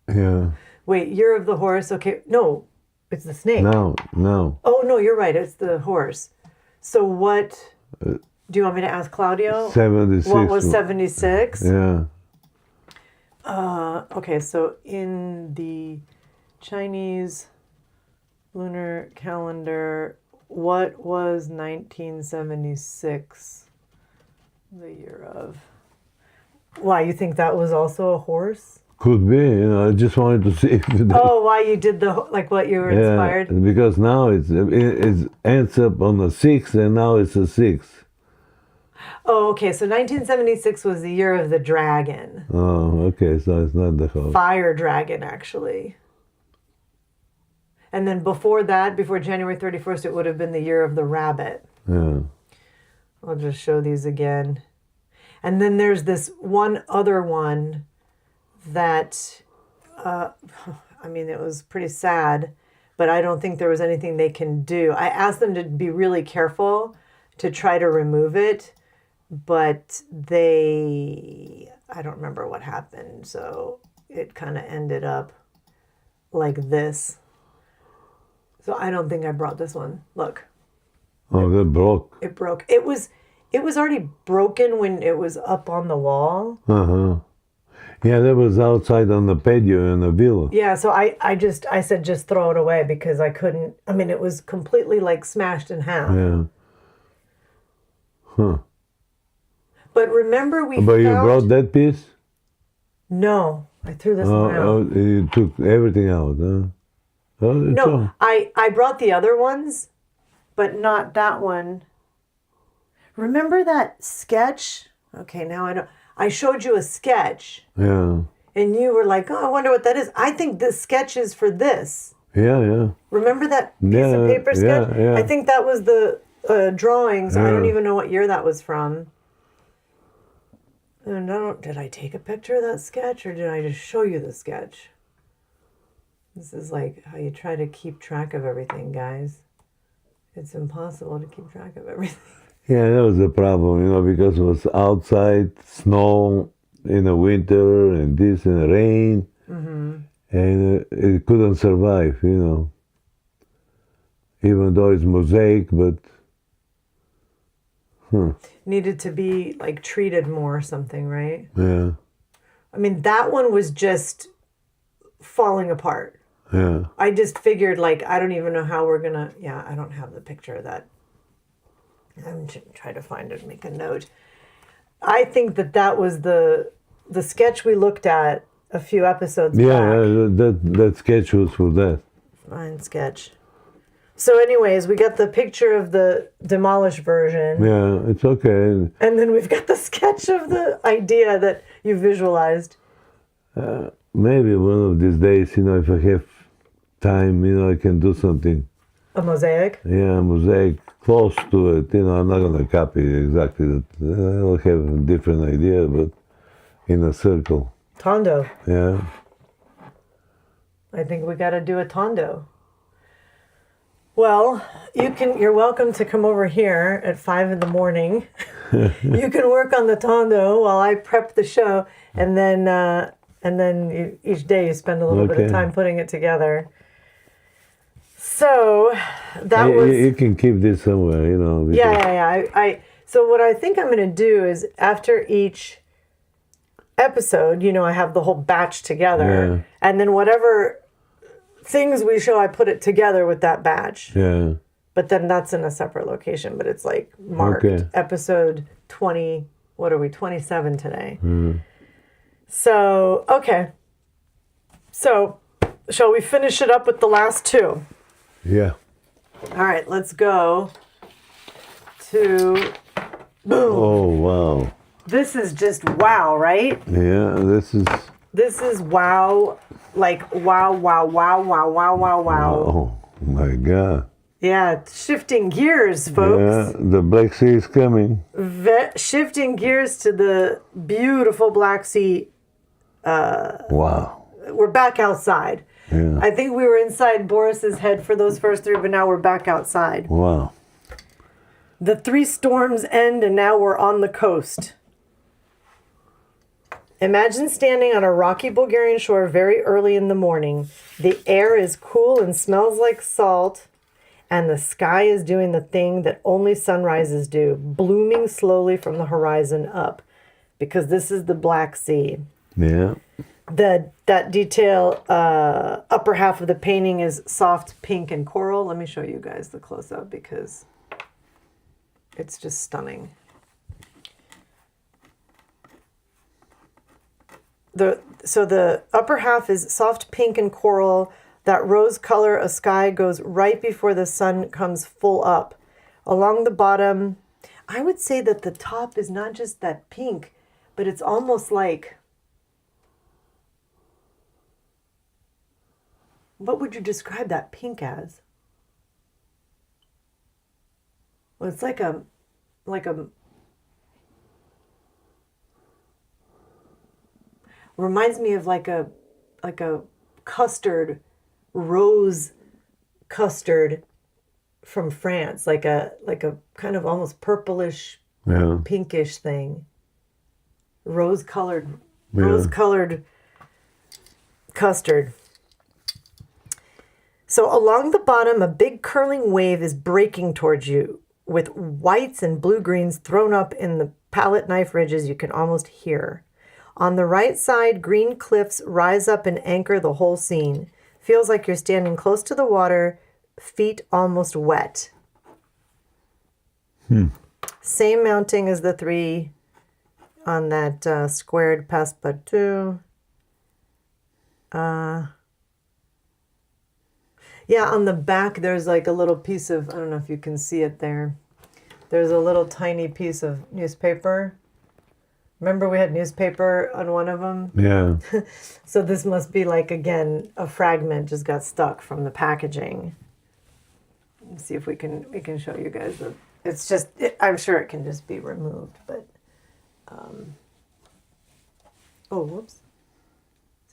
Speaker 3: Yeah.
Speaker 2: Wait, year of the horse. Okay, no, it's the snake.
Speaker 3: No.
Speaker 2: Oh, no, you're right. It's the horse. So what, do you want me to ask Claudio?
Speaker 3: 76.
Speaker 2: What was 76?
Speaker 3: Yeah.
Speaker 2: Okay, so in the Chinese lunar calendar, what was 1976 the year of? Why, you think that was also a horse?
Speaker 3: Could be, I just wanted to see if
Speaker 2: Oh, why you did what you were inspired?
Speaker 3: because now it ends up on a 6 and now it's a 6.
Speaker 2: Oh, okay, so 1976 was the year of the dragon.
Speaker 3: Oh, okay, so it's not the horse.
Speaker 2: Fire dragon, actually. And then before that, before January 31st, it would have been the year of the rabbit.
Speaker 3: Yeah.
Speaker 2: I'll just show these again. And then there's this one other one that, it was pretty sad, but I don't think there was anything they can do. I asked them to be really careful to try to remove it, but I don't remember what happened. So it kind of ended up like this. So I don't think I brought this one. Look.
Speaker 3: Oh, that broke.
Speaker 2: It broke. It was already broken when it was up on the wall.
Speaker 3: Uh-huh. Yeah, that was outside on the patio in the villa.
Speaker 2: Yeah, so I said just throw it away because I couldn't. It was completely smashed in half.
Speaker 3: Yeah. Huh.
Speaker 2: But remember
Speaker 3: But you brought that piece?
Speaker 2: No, I threw this one out.
Speaker 3: Oh, you took everything out, huh? Oh,
Speaker 2: No, I brought the other ones, but not that one. Remember that sketch? Okay, now I know. I showed you a sketch.
Speaker 3: Yeah.
Speaker 2: And you were like, oh, I wonder what that is. I think this sketch is for this.
Speaker 3: Yeah.
Speaker 2: Remember that piece of paper sketch?
Speaker 3: Yeah.
Speaker 2: I think that was the drawings.
Speaker 3: Yeah.
Speaker 2: I don't even know what year that was from. And did I take a picture of that sketch or did I just show you the sketch? This is how you try to keep track of everything, guys. It's impossible to keep track of everything.
Speaker 3: Yeah, that was the problem, because it was outside, snow in the winter, and this, and the rain. Mm-hmm. And it couldn't survive, even though it's mosaic, but...
Speaker 2: Needed to be, treated more or something, right?
Speaker 3: Yeah.
Speaker 2: That one was just falling apart.
Speaker 3: Yeah.
Speaker 2: I just figured, I don't even know how we're gonna... Yeah, I don't have the picture of that. I'm trying to find it and make a note. I think that was the sketch we looked at a few episodes back.
Speaker 3: Yeah, that sketch was for that.
Speaker 2: Fine sketch. So anyways, we got the picture of the demolished version.
Speaker 3: Yeah, it's okay.
Speaker 2: And then we've got the sketch of the idea that you visualized.
Speaker 3: Maybe one of these days, if I have time, I can do something.
Speaker 2: A mosaic?
Speaker 3: Yeah, a mosaic close to it. I'm not going to copy exactly that. I'll have a different idea, but in a circle.
Speaker 2: Tondo.
Speaker 3: Yeah.
Speaker 2: I think we got to do a Tondo. Well, you're welcome to come over here at 5 a.m. You can work on the Tondo while I prep the show, and then each day you spend a little bit of time putting it together. So that was
Speaker 3: You can keep this somewhere, you know. because-
Speaker 2: yeah. So what I think I'm going to do is after each episode, I have the whole batch together, and then whatever things we show, I put it together with that batch.
Speaker 3: Yeah.
Speaker 2: But then that's in a separate location. But it's like marked episode 20. What are we? 27 today. So okay. So shall we finish it up with the last two?
Speaker 3: Yeah.
Speaker 2: All right. Let's go to boom.
Speaker 3: Oh, wow.
Speaker 2: This is just wow, right?
Speaker 3: Yeah, this is
Speaker 2: wow. Like wow.
Speaker 3: oh my God.
Speaker 2: Yeah, shifting gears, folks.
Speaker 3: Yeah, the Black Sea is coming.
Speaker 2: Shifting gears to the beautiful Black Sea.
Speaker 3: Wow.
Speaker 2: We're back outside.
Speaker 3: Yeah.
Speaker 2: I think we were inside Boris's head for those first three, but now we're back outside.
Speaker 3: Wow.
Speaker 2: The three storms end, and now we're on the coast. Imagine standing on a rocky Bulgarian shore very early in the morning. The air is cool and smells like salt, and the sky is doing the thing that only sunrises do, blooming slowly from the horizon up, because this is the Black Sea.
Speaker 3: Yeah.
Speaker 2: That detail, upper half of the painting is soft pink and coral. Let me show you guys the close-up because it's just stunning. So the upper half is soft pink and coral. That rose color of sky goes right before the sun comes full up. Along the bottom, I would say that the top is not just that pink, but it's almost like, what would you describe that pink as? Well, it's like a reminds me of like a custard, rose custard from France, like a kind of almost purplish, pinkish thing. Rose colored custard. So along the bottom, a big curling wave is breaking towards you with whites and blue-greens thrown up in the palette knife ridges you can almost hear. On the right side, green cliffs rise up and anchor the whole scene. Feels like you're standing close to the water, feet almost wet. Same mounting as the three on that squared passepartout. Yeah, on the back, there's like a little piece of, I don't know if you can see it there. There's a little tiny piece of newspaper. Remember we had newspaper on one of them?
Speaker 3: Yeah.
Speaker 2: So this must be like, again, a fragment just got stuck from the packaging. Let's see if we can show you guys. It's just, I'm sure it can just be removed, but, oh, whoops.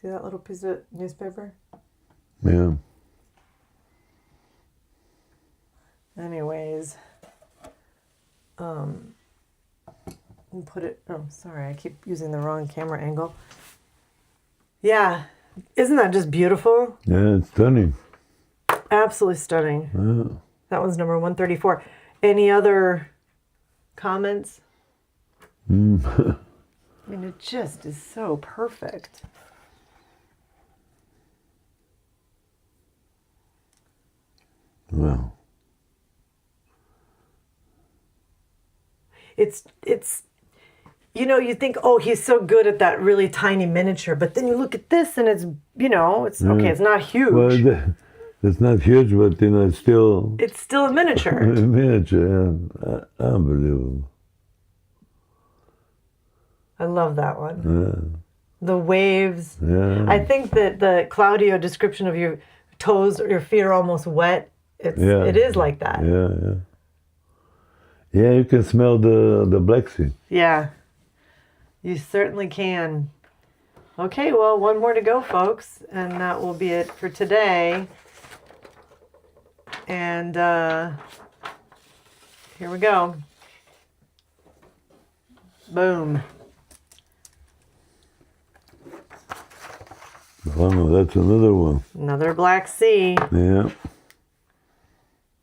Speaker 2: See that little piece of newspaper?
Speaker 3: Yeah.
Speaker 2: Anyways, put it, oh, sorry, I keep using the wrong camera angle. Yeah, isn't that just beautiful?
Speaker 3: Yeah, it's stunning.
Speaker 2: Absolutely stunning.
Speaker 3: Yeah.
Speaker 2: That one's number 134. Any other comments? I mean, it just is so perfect.
Speaker 3: Wow.
Speaker 2: It's you think, oh, he's so good at that really tiny miniature, but then you look at this and it's, okay, it's not huge.
Speaker 3: Well, it's not huge, but it's still
Speaker 2: a miniature.
Speaker 3: a miniature. Yeah. Unbelievable.
Speaker 2: I love that one.
Speaker 3: Yeah.
Speaker 2: The waves.
Speaker 3: Yeah.
Speaker 2: I think that the Claudio description of your toes or your feet are almost wet. It is like that.
Speaker 3: Yeah, yeah. Yeah, you can smell the Black Sea.
Speaker 2: Yeah, you certainly can. Okay, well, one more to go, folks, and that will be it for today. And here we go. Boom.
Speaker 3: Oh, that's another one.
Speaker 2: Another Black Sea.
Speaker 3: Yeah.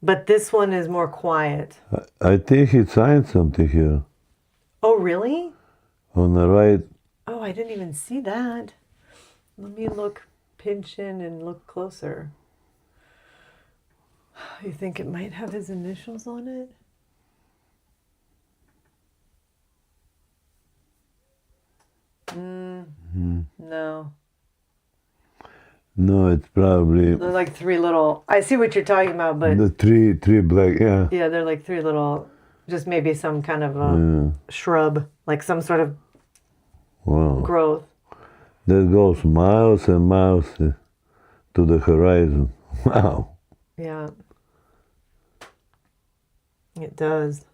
Speaker 2: But this one is more quiet.
Speaker 3: I think he signed something here
Speaker 2: Oh, really?
Speaker 3: on the right.
Speaker 2: Oh, I didn't even see that. Let me pinch in and look closer. You think it might have his initials on it? No.
Speaker 3: No, it's probably
Speaker 2: They're like three little. I see what you're talking about, but
Speaker 3: the three black. Yeah.
Speaker 2: yeah, they're like three little. Just maybe some kind of
Speaker 3: Yeah.
Speaker 2: shrub, like some sort of
Speaker 3: Wow.
Speaker 2: growth.
Speaker 3: That goes miles and miles to the horizon. Wow.
Speaker 2: Yeah. It does.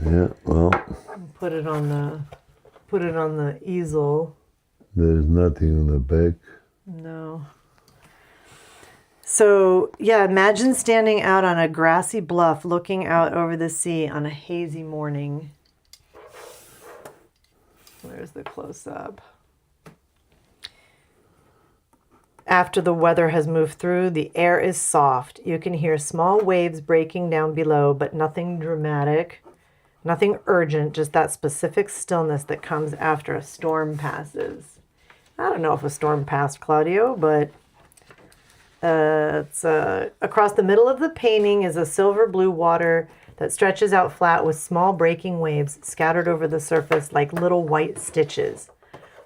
Speaker 3: Yeah. Well,
Speaker 2: Put it on the easel.
Speaker 3: there's nothing on the back.
Speaker 2: No. So, yeah, imagine standing out on a grassy bluff looking out over the sea on a hazy morning. Where's the close-up? After the weather has moved through, the air is soft. You can hear small waves breaking down below, but nothing dramatic, nothing urgent, just that specific stillness that comes after a storm passes. I don't know if a storm passed, Claudio, but it's across the middle of the painting is a silver blue water that stretches out flat with small breaking waves scattered over the surface like little white stitches.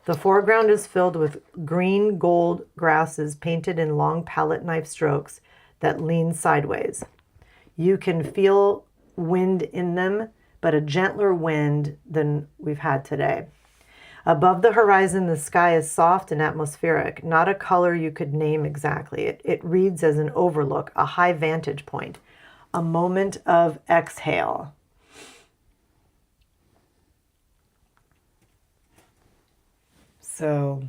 Speaker 2: The foreground is filled with green gold grasses painted in long palette knife strokes that lean sideways. You can feel wind in them, but a gentler wind than we've had today. Above the horizon, the sky is soft and atmospheric, not a color you could name exactly. It reads as an overlook, a high vantage point, a moment of exhale. So,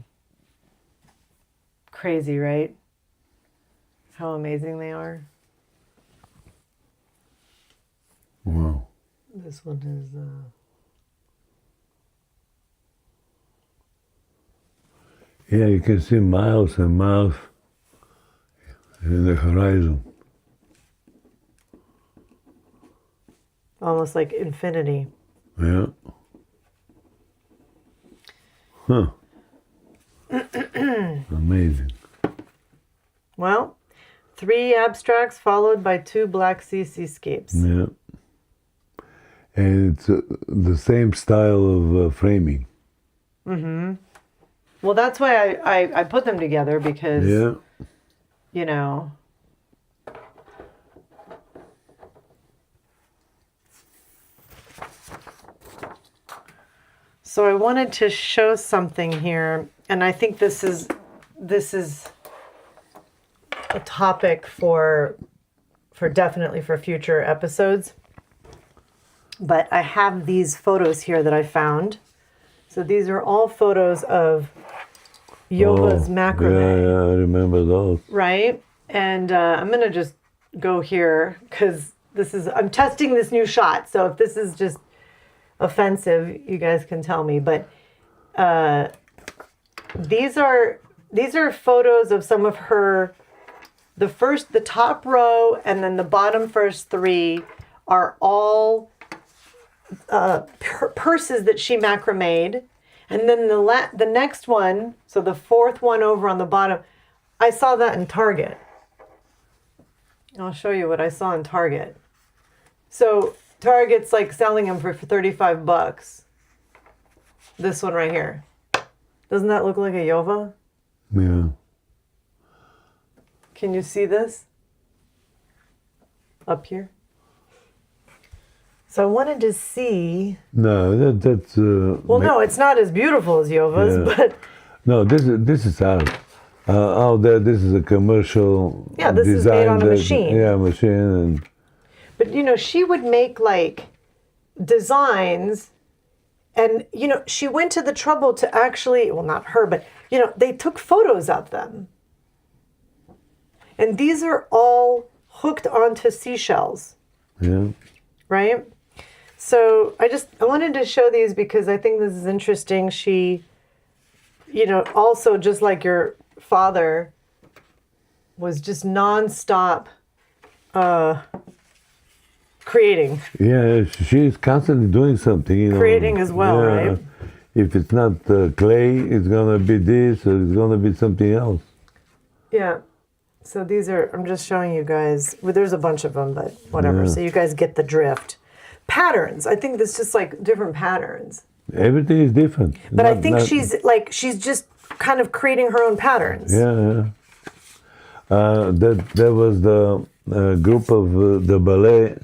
Speaker 2: crazy, right? How amazing they are.
Speaker 3: Wow.
Speaker 2: This one is...
Speaker 3: Yeah, you can see miles and miles in the horizon.
Speaker 2: almost like infinity.
Speaker 3: Yeah. Huh. Amazing.
Speaker 2: Well, 3 abstracts followed by 2 Black Sea seascapes.
Speaker 3: Yeah. And it's the same style of framing.
Speaker 2: Mm-hmm. Well, that's why I put them together because,
Speaker 3: Yeah.
Speaker 2: you know, so I wanted to show something here, and I think this is a topic for definitely for future episodes. But I have these photos here that I found. So these are all photos of Yova's macrame.
Speaker 3: Yeah, I remember those.
Speaker 2: Right? And I'm going to just go here because I'm testing this new shot. So if this is just offensive, you guys can tell me. But these are photos of some of her, the top row and then the bottom first 3 are all purses that she macrameed. And then the next one, so the 4th one over on the bottom, I saw that in Target. I'll show you what I saw in Target. So Target's like selling them for $35. This one right here. Doesn't that look like a Yova?
Speaker 3: Yeah.
Speaker 2: Can you see this? Up here? So I wanted to see.
Speaker 3: No, that's.
Speaker 2: Well, no, it's not as beautiful as Yova's,
Speaker 3: Yeah.
Speaker 2: but
Speaker 3: No, this is art. Out there, this is a commercial.
Speaker 2: Yeah, this is made on a machine.
Speaker 3: Yeah, machine and.
Speaker 2: But, you know, she would make, like, designs, and, you know, she went to the trouble to actually, well, not her, but, you know, they took photos of them. And these are all hooked onto seashells,
Speaker 3: Yeah.
Speaker 2: right? So I wanted to show these because I think this is interesting. She, you know, also just like your father, was just nonstop creating.
Speaker 3: Yeah, she's constantly doing something, you know.
Speaker 2: Creating as well, right?
Speaker 3: If it's not clay, it's gonna be this, or it's gonna be something else.
Speaker 2: Yeah. So these are, I'm just showing you guys, well, there's a bunch of them, but whatever.
Speaker 3: Yeah.
Speaker 2: So you guys get the drift. Patterns. I think it's just like different patterns.
Speaker 3: Everything is different.
Speaker 2: But I think she's just kind of creating her own patterns.
Speaker 3: Yeah. That was the group of the ballet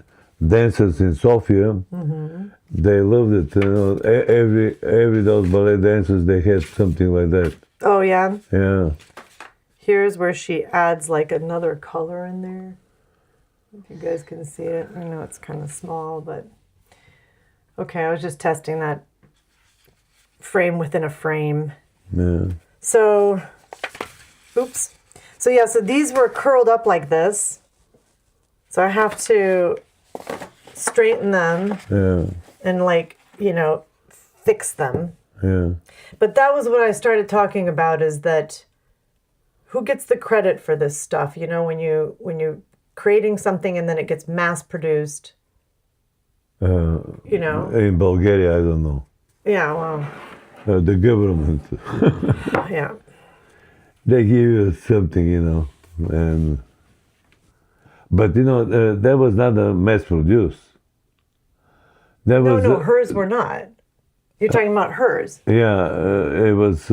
Speaker 3: dancers in Sofia. Mm-hmm. They loved it. You know, every those ballet dancers, they had something like that.
Speaker 2: Oh yeah.
Speaker 3: Yeah.
Speaker 2: Here's where she adds like another color in there. If you guys can see it. I know it's kind of small, but okay. I was just testing that frame within a frame.
Speaker 3: Yeah.
Speaker 2: So, oops. So yeah, so these were curled up like this. So I have to straighten them and like, you know, fix them.
Speaker 3: Yeah.
Speaker 2: But that was what I started talking about, is that who gets the credit for this stuff? You know, when you're creating something and then it gets mass produced. You know.
Speaker 3: In Bulgaria, I don't know.
Speaker 2: Yeah, well.
Speaker 3: The government.
Speaker 2: Yeah.
Speaker 3: They give you something, you know, but you know that was not a mass produced.
Speaker 2: No, hers were not. You're talking about hers.
Speaker 3: Yeah, it was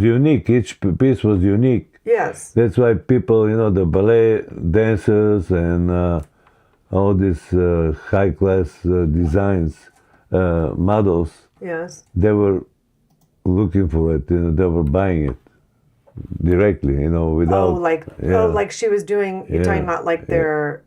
Speaker 3: unique. Each piece was unique.
Speaker 2: Yes.
Speaker 3: That's why people, you know, the ballet dancers and all these high class designs, models.
Speaker 2: Yes.
Speaker 3: They were looking for it. You know, they were buying it directly. You know, without.
Speaker 2: Like she was doing. You're talking about like their.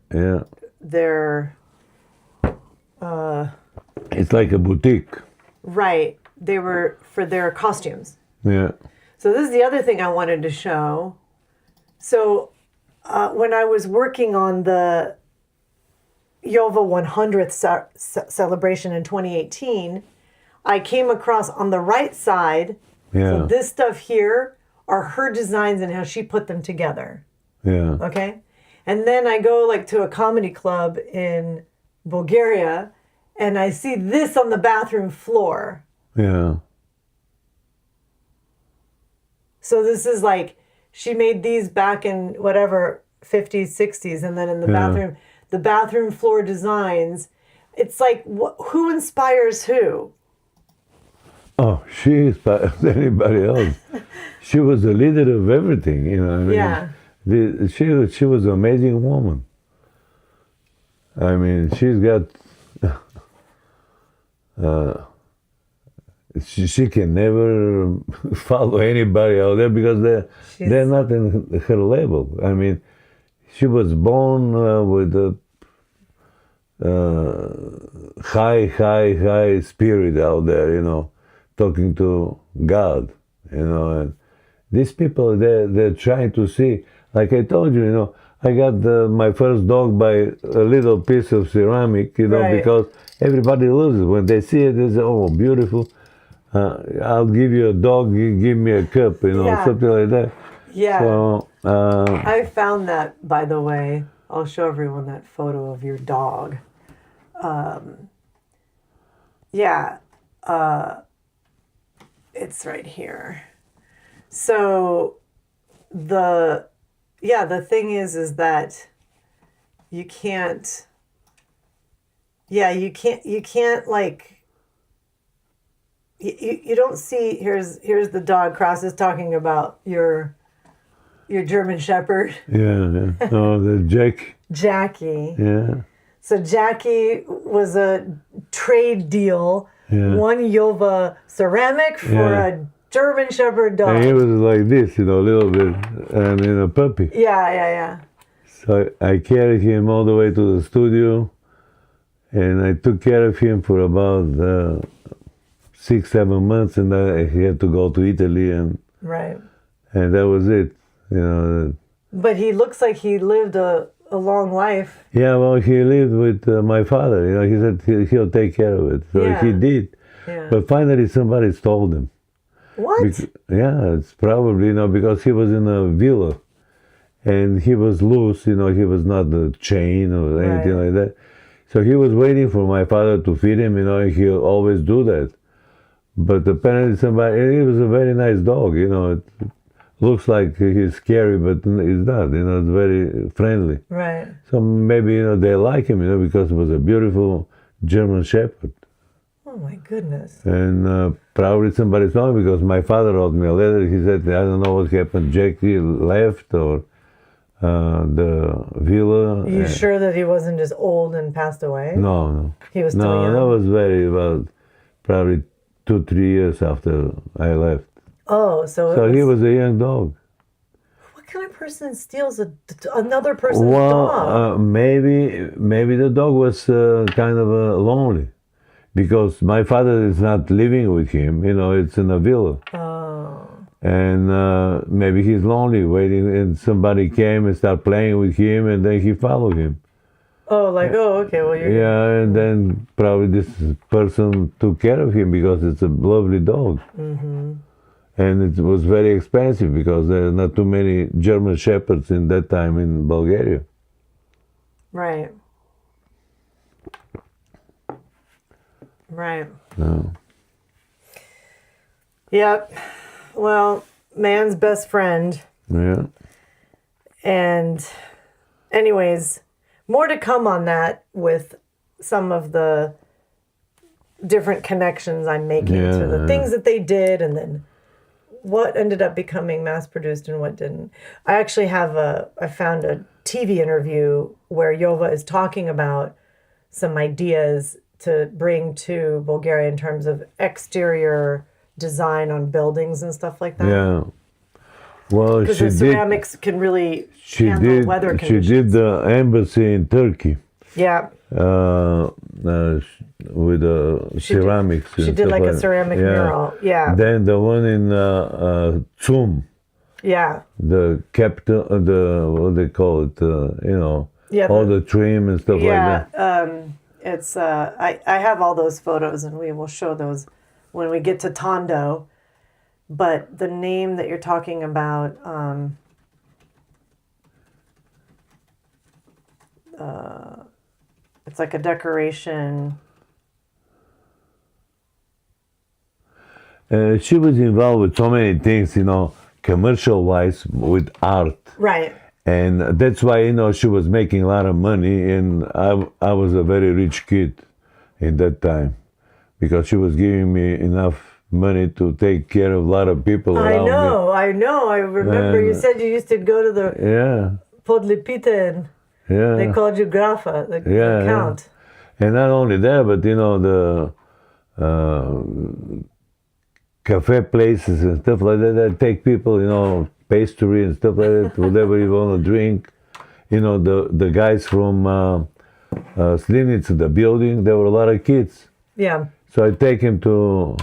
Speaker 3: It's like a boutique.
Speaker 2: Right. They were for their costumes.
Speaker 3: Yeah.
Speaker 2: So this is the other thing I wanted to show. So when I was working on the Yova 100th celebration in 2018, I came across on the right side, so this stuff here are her designs and how she put them together.
Speaker 3: Yeah.
Speaker 2: Okay? And then I go like to a comedy club in Bulgaria and I see this on the bathroom floor.
Speaker 3: Yeah.
Speaker 2: So this is like, she made these back in whatever, 50s, 60s, and then in the bathroom floor designs. It's like, who inspires who?
Speaker 3: Oh, she inspired anybody else. She was the leader of everything, you know. I mean,
Speaker 2: yeah.
Speaker 3: She was an amazing woman. I mean, she's got. She can never follow anybody out there because they're not in her level. I mean, she was born with a high spirit out there, you know, talking to God, you know. And these people, they're trying to see. Like I told you, you know, I got my first dog by a little piece of ceramic, you know, because everybody loves it. When they see it, they say, "Oh, beautiful." I'll give you a dog, you give me a cup, you know, something like that.
Speaker 2: Yeah.
Speaker 3: So,
Speaker 2: I found that, by the way. I'll show everyone that photo of your dog. It's right here. So the thing is that you can't like, you don't see, here's the dog. Kras is talking about your German Shepherd.
Speaker 3: Yeah. Oh, the
Speaker 2: Jackie.
Speaker 3: Yeah.
Speaker 2: So Jackie was a trade deal.
Speaker 3: Yeah.
Speaker 2: One Yova ceramic for a German Shepherd dog.
Speaker 3: And he was like this, you know, a little bit, and in a puppy.
Speaker 2: Yeah.
Speaker 3: So I carried him all the way to the studio, and I took care of him for about 6-7 months, and then he had to go to Italy, and that was it, you know.
Speaker 2: But he looks like he lived a long life.
Speaker 3: Yeah, well, he lived with my father. You know, he said he'll take care of it, so he did.
Speaker 2: Yeah.
Speaker 3: But finally, somebody stole him.
Speaker 2: What?
Speaker 3: Yeah, it's probably, because he was in a villa and he was loose, he was not a chain or anything
Speaker 2: Right.
Speaker 3: like that. So he was waiting for my father to feed him, and he'll always do that. But apparently and he was a very nice dog, it looks like he's scary, but he's not, it's very friendly.
Speaker 2: Right.
Speaker 3: So maybe, they like him, because it was a beautiful German Shepherd.
Speaker 2: Oh my goodness.
Speaker 3: And probably somebody saw him because my father wrote me a letter. He said, I don't know what happened. Jackie left or the villa.
Speaker 2: Are you sure that he wasn't just old and passed away?
Speaker 3: No.
Speaker 2: He was still
Speaker 3: No,
Speaker 2: young?
Speaker 3: that was about probably 2-3 years after I left.
Speaker 2: Oh, so
Speaker 3: So he was a young dog.
Speaker 2: What kind of person steals another person's
Speaker 3: Well,
Speaker 2: dog?
Speaker 3: maybe the dog was kind of lonely. Because my father is not living with him, it's in a villa.
Speaker 2: Oh.
Speaker 3: And maybe he's lonely, waiting, and somebody came and started playing with him, and then he followed him.
Speaker 2: Oh, okay, well, you're...
Speaker 3: Yeah, and then probably this person took care of him because it's a lovely dog.
Speaker 2: Mm-hmm.
Speaker 3: And it was very expensive because there are not too many German Shepherds in that time in Bulgaria.
Speaker 2: Right. Right.
Speaker 3: No.
Speaker 2: Yep. Well, man's best friend.
Speaker 3: Yeah.
Speaker 2: And anyways, more to come on that with some of the different connections I'm making to the things that they did and then what ended up becoming mass produced and what didn't. I actually I found a TV interview where Yova is talking about some ideas to bring to Bulgaria in terms of exterior design on buildings and stuff like that.
Speaker 3: Yeah. Well,
Speaker 2: because the ceramics can really handle weather conditions.
Speaker 3: She did the embassy in Turkey.
Speaker 2: Yeah.
Speaker 3: With ceramics.
Speaker 2: She did like a ceramic mural. Yeah.
Speaker 3: Then the one in Tsum.
Speaker 2: Yeah.
Speaker 3: The capital, what they call it, all the trim and stuff like that.
Speaker 2: It's I have all those photos and we will show those when we get to Tondo. But the name that you're talking about, it's like a decoration.
Speaker 3: She was involved with so many things, commercial-wise with art.
Speaker 2: Right.
Speaker 3: And that's why, she was making a lot of money. And I was a very rich kid in that time because she was giving me enough money to take care of a lot of people around me.
Speaker 2: I know. I remember you said you used to go to the Podlipiten.
Speaker 3: Yeah.
Speaker 2: They called you Grafa, the count.
Speaker 3: Yeah. And not only that, but the cafe places and stuff like that, that take people, pastry and stuff like that, whatever you want to drink. The guys from Slivnica, the building, there were a lot of kids.
Speaker 2: Yeah.
Speaker 3: So I take him to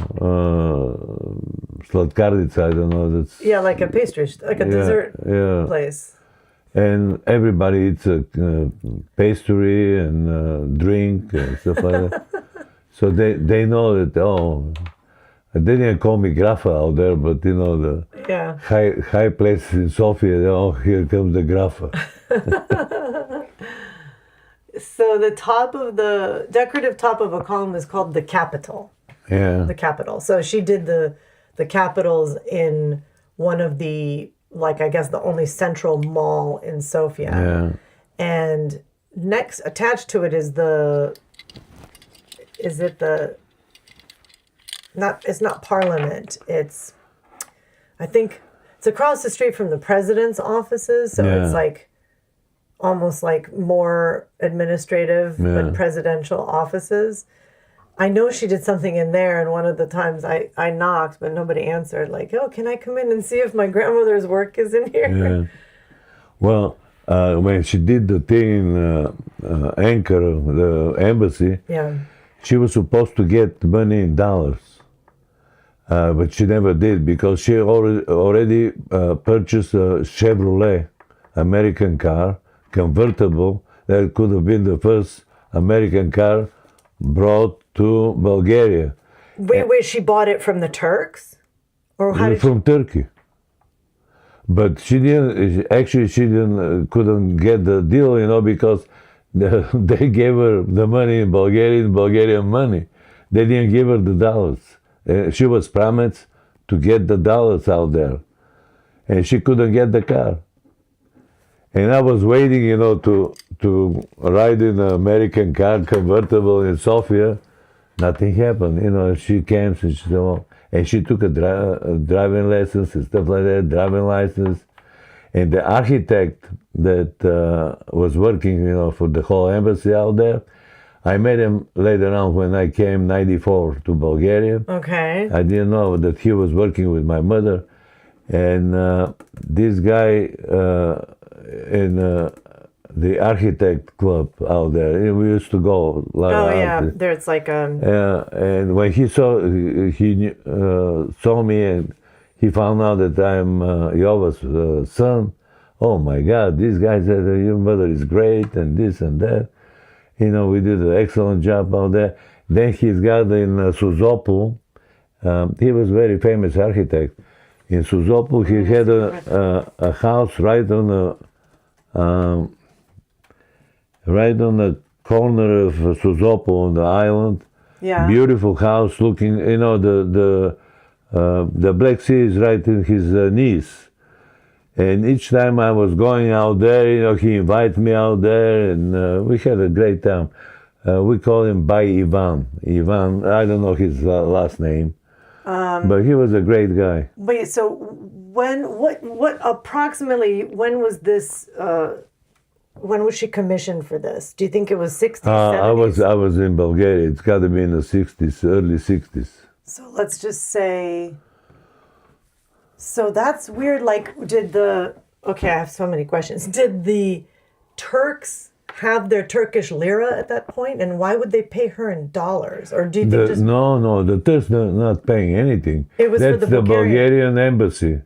Speaker 3: Sladkarnica, I don't know. That's
Speaker 2: like a pastry, like a dessert place.
Speaker 3: And everybody eats a pastry and drink and stuff like that. So they know that, they didn't call me Grafa out there, but the high places in Sofia, here comes the Grafa.
Speaker 2: So the decorative top of a column is called the capital.
Speaker 3: Yeah.
Speaker 2: The capital. So she did the capitals in one of the, I guess the only central mall in Sofia.
Speaker 3: Yeah.
Speaker 2: And next, attached to it is it's not Parliament. I think it's across the street from the president's offices. So it's almost more administrative, but presidential offices. I know she did something in there, and one of the times I knocked, but nobody answered. Can I come in and see if my grandmother's work is in here?
Speaker 3: Yeah. Well, when she did the thing in Ankara, the embassy, she was supposed to get money in dollars. But she never did because she already purchased a Chevrolet American car, convertible, that could have been the first American car brought to Bulgaria.
Speaker 2: Wait, she bought it from the Turks? Or how did
Speaker 3: from Turkey. But she didn't. Actually, she didn't. Couldn't get the deal, because they gave her the money in Bulgarian money. They didn't give her the dollars. She was promised to get the dollars out there, and she couldn't get the car. And I was waiting, to ride in an American car convertible in Sofia. Nothing happened. She came and she said, "Oh," and she took a driving license and stuff like that, driving license. And the architect that was working, for the whole embassy out there, I met him later on when I came '94 to Bulgaria.
Speaker 2: Okay.
Speaker 3: I didn't know that he was working with my mother. And this guy in the architect club out there, we used to go.
Speaker 2: Oh yeah, there's like
Speaker 3: and when he saw me and he found out that I'm Yova's son. Oh my God, this guy said your mother is great and this and that. We did an excellent job out there. Then he's got in Suzopol. He was a very famous architect. In Suzopol, he had a house right on the corner of Suzopol on the island.
Speaker 2: Yeah.
Speaker 3: Beautiful house, looking. The Black Sea is right in his knees. And each time I was going out there, he invited me out there, and we had a great time. We call him by Ivan. Ivan, I don't know his last name, but he was a great guy.
Speaker 2: Wait, so what approximately, when was this, when was she commissioned for this? Do you think it was 60s, 70s?
Speaker 3: I was in Bulgaria. It's got to be in the 60s, early 60s.
Speaker 2: So let's just say, so that's weird. Like, okay, I have so many questions. Did the Turks have their Turkish lira at that point? And why would they pay her in dollars? Or do you think
Speaker 3: No, the Turks are not paying anything.
Speaker 2: It was
Speaker 3: That's
Speaker 2: for the
Speaker 3: Bulgarian embassy.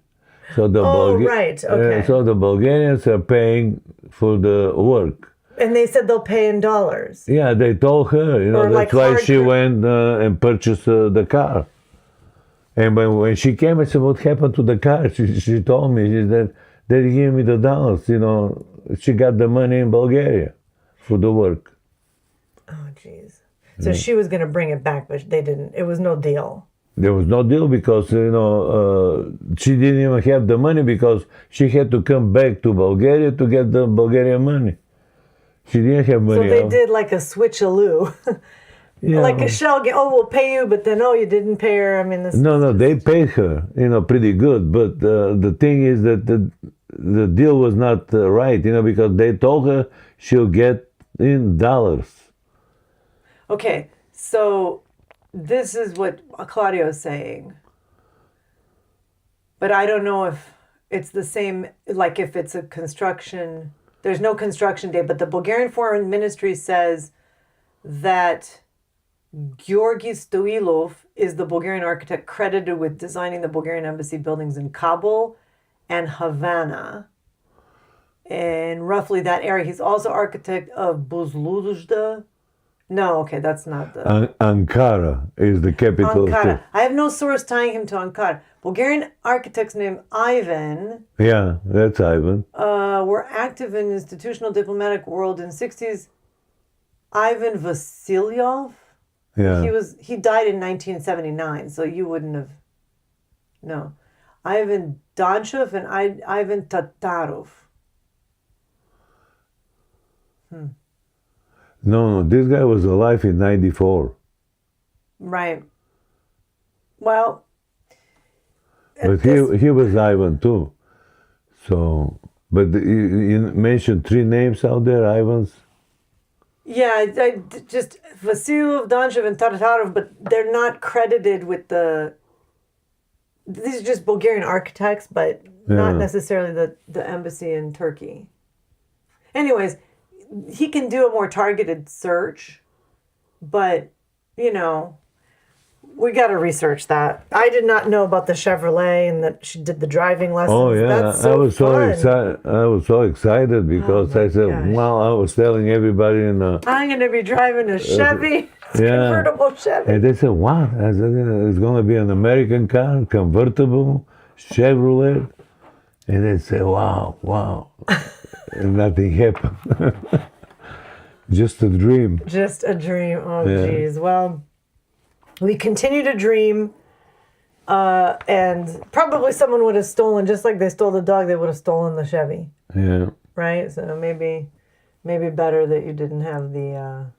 Speaker 3: So
Speaker 2: right, okay.
Speaker 3: So the Bulgarians are paying for the work.
Speaker 2: And they said they'll pay in dollars.
Speaker 3: Yeah, they told her, that's why she went and purchased the car. And when she came, I said, what happened to the car? She told me, she said, they gave me the dollars, She got the money in Bulgaria for the work.
Speaker 2: Oh, jeez. So she was going to bring it back, but they didn't. It was no deal.
Speaker 3: There was no deal because, she didn't even have the money because she had to come back to Bulgaria to get the Bulgarian money. She didn't have money.
Speaker 2: So they did like a switcheroo.
Speaker 3: Yeah.
Speaker 2: Like a shell game. Oh, we'll pay you, but then, you didn't pay her. I mean,
Speaker 3: No, they paid her, pretty good. But the thing is that the deal was not right, because they told her she'll get in dollars.
Speaker 2: Okay, so this is what Claudio's saying. But I don't know if it's the same, like if it's a construction, there's no construction date, but the Bulgarian Foreign Ministry says that Georgi Stoilov is the Bulgarian architect credited with designing the Bulgarian embassy buildings in Kabul and Havana. And roughly that area. He's also architect of Buzluzhda. No, okay, that's not the...
Speaker 3: Ankara is the capital.
Speaker 2: Ankara. I have no source tying him to Ankara. Bulgarian architects named Ivan...
Speaker 3: Yeah, that's Ivan.
Speaker 2: Were active in institutional diplomatic world in 60s. Ivan Vasilyov.
Speaker 3: Yeah.
Speaker 2: He died in 1979, so you wouldn't have... No. Ivan Donchev and Ivan Tatarov.
Speaker 3: No, this guy was alive in '94.
Speaker 2: Right. Well...
Speaker 3: But he was Ivan too. So, but you mentioned 3 names out there, Ivans?
Speaker 2: Yeah, I just Vasilov, Donchev, and Tatarov, but they're not credited with the... These are just Bulgarian architects, but not necessarily the embassy in Turkey. Anyways, he can do a more targeted search, but, we got to research that. I did not know about the Chevrolet and that she did the driving lessons.
Speaker 3: Oh yeah,
Speaker 2: that's so fun.
Speaker 3: I was so excited because I said,
Speaker 2: gosh.
Speaker 3: "Wow!" I was telling everybody
Speaker 2: I'm going to be driving a Chevy. convertible Chevy.
Speaker 3: And they said, what? I said, "Yeah, it's going to be an American car, convertible, Chevrolet." And they said, wow. And nothing happened. Just a dream.
Speaker 2: Just a dream. Oh, geez. Well, we continue to dream. And probably someone would have stolen, just like they stole the dog, they would have stolen the Chevy.
Speaker 3: Yeah.
Speaker 2: Right? So maybe better that you didn't have the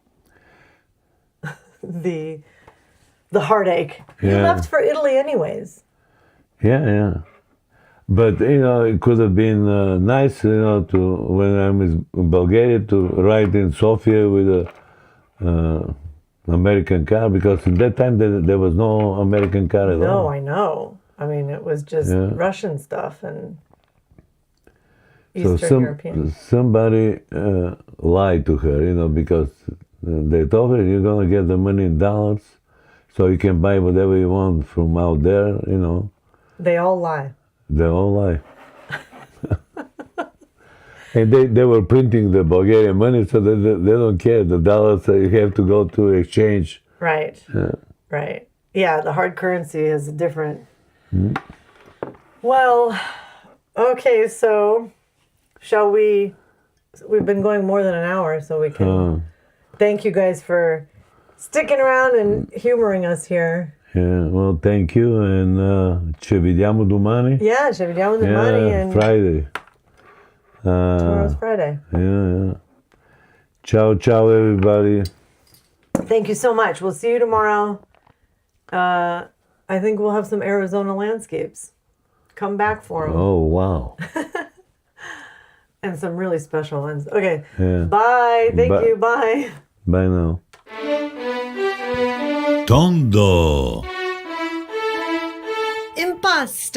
Speaker 2: the heartache. You left for Italy anyways.
Speaker 3: Yeah. But, it could have been nice, to when I'm in Bulgaria, to ride in Sofia with a American car, because in that time there was no American car at all.
Speaker 2: No, I know. I mean, it was just Russian stuff and Eastern European.
Speaker 3: Somebody lied to her, because they told her, you're going to get the money in dollars, so you can buy whatever you want from out there,
Speaker 2: They all lie.
Speaker 3: They all lie. And they were printing the Bulgarian money, so they don't care. The dollars you have to go to exchange.
Speaker 2: Right. Right. Yeah, the hard currency is different. Well, okay, so shall we... We've been going more than an hour, so we can... Thank you guys for sticking around and humoring us here.
Speaker 3: Yeah, well, thank you, and ci vediamo domani.
Speaker 2: Yeah, ci vediamo domani. And
Speaker 3: Friday.
Speaker 2: Tomorrow's Friday.
Speaker 3: Yeah. Ciao, everybody.
Speaker 2: Thank you so much. We'll see you tomorrow. I think we'll have some Arizona landscapes. Come back for them.
Speaker 3: Oh, wow.
Speaker 2: And some really special ones. Okay.
Speaker 3: Yeah.
Speaker 2: Bye. Thank you. Bye.
Speaker 3: Bye now.
Speaker 1: Tondo
Speaker 2: Impasto.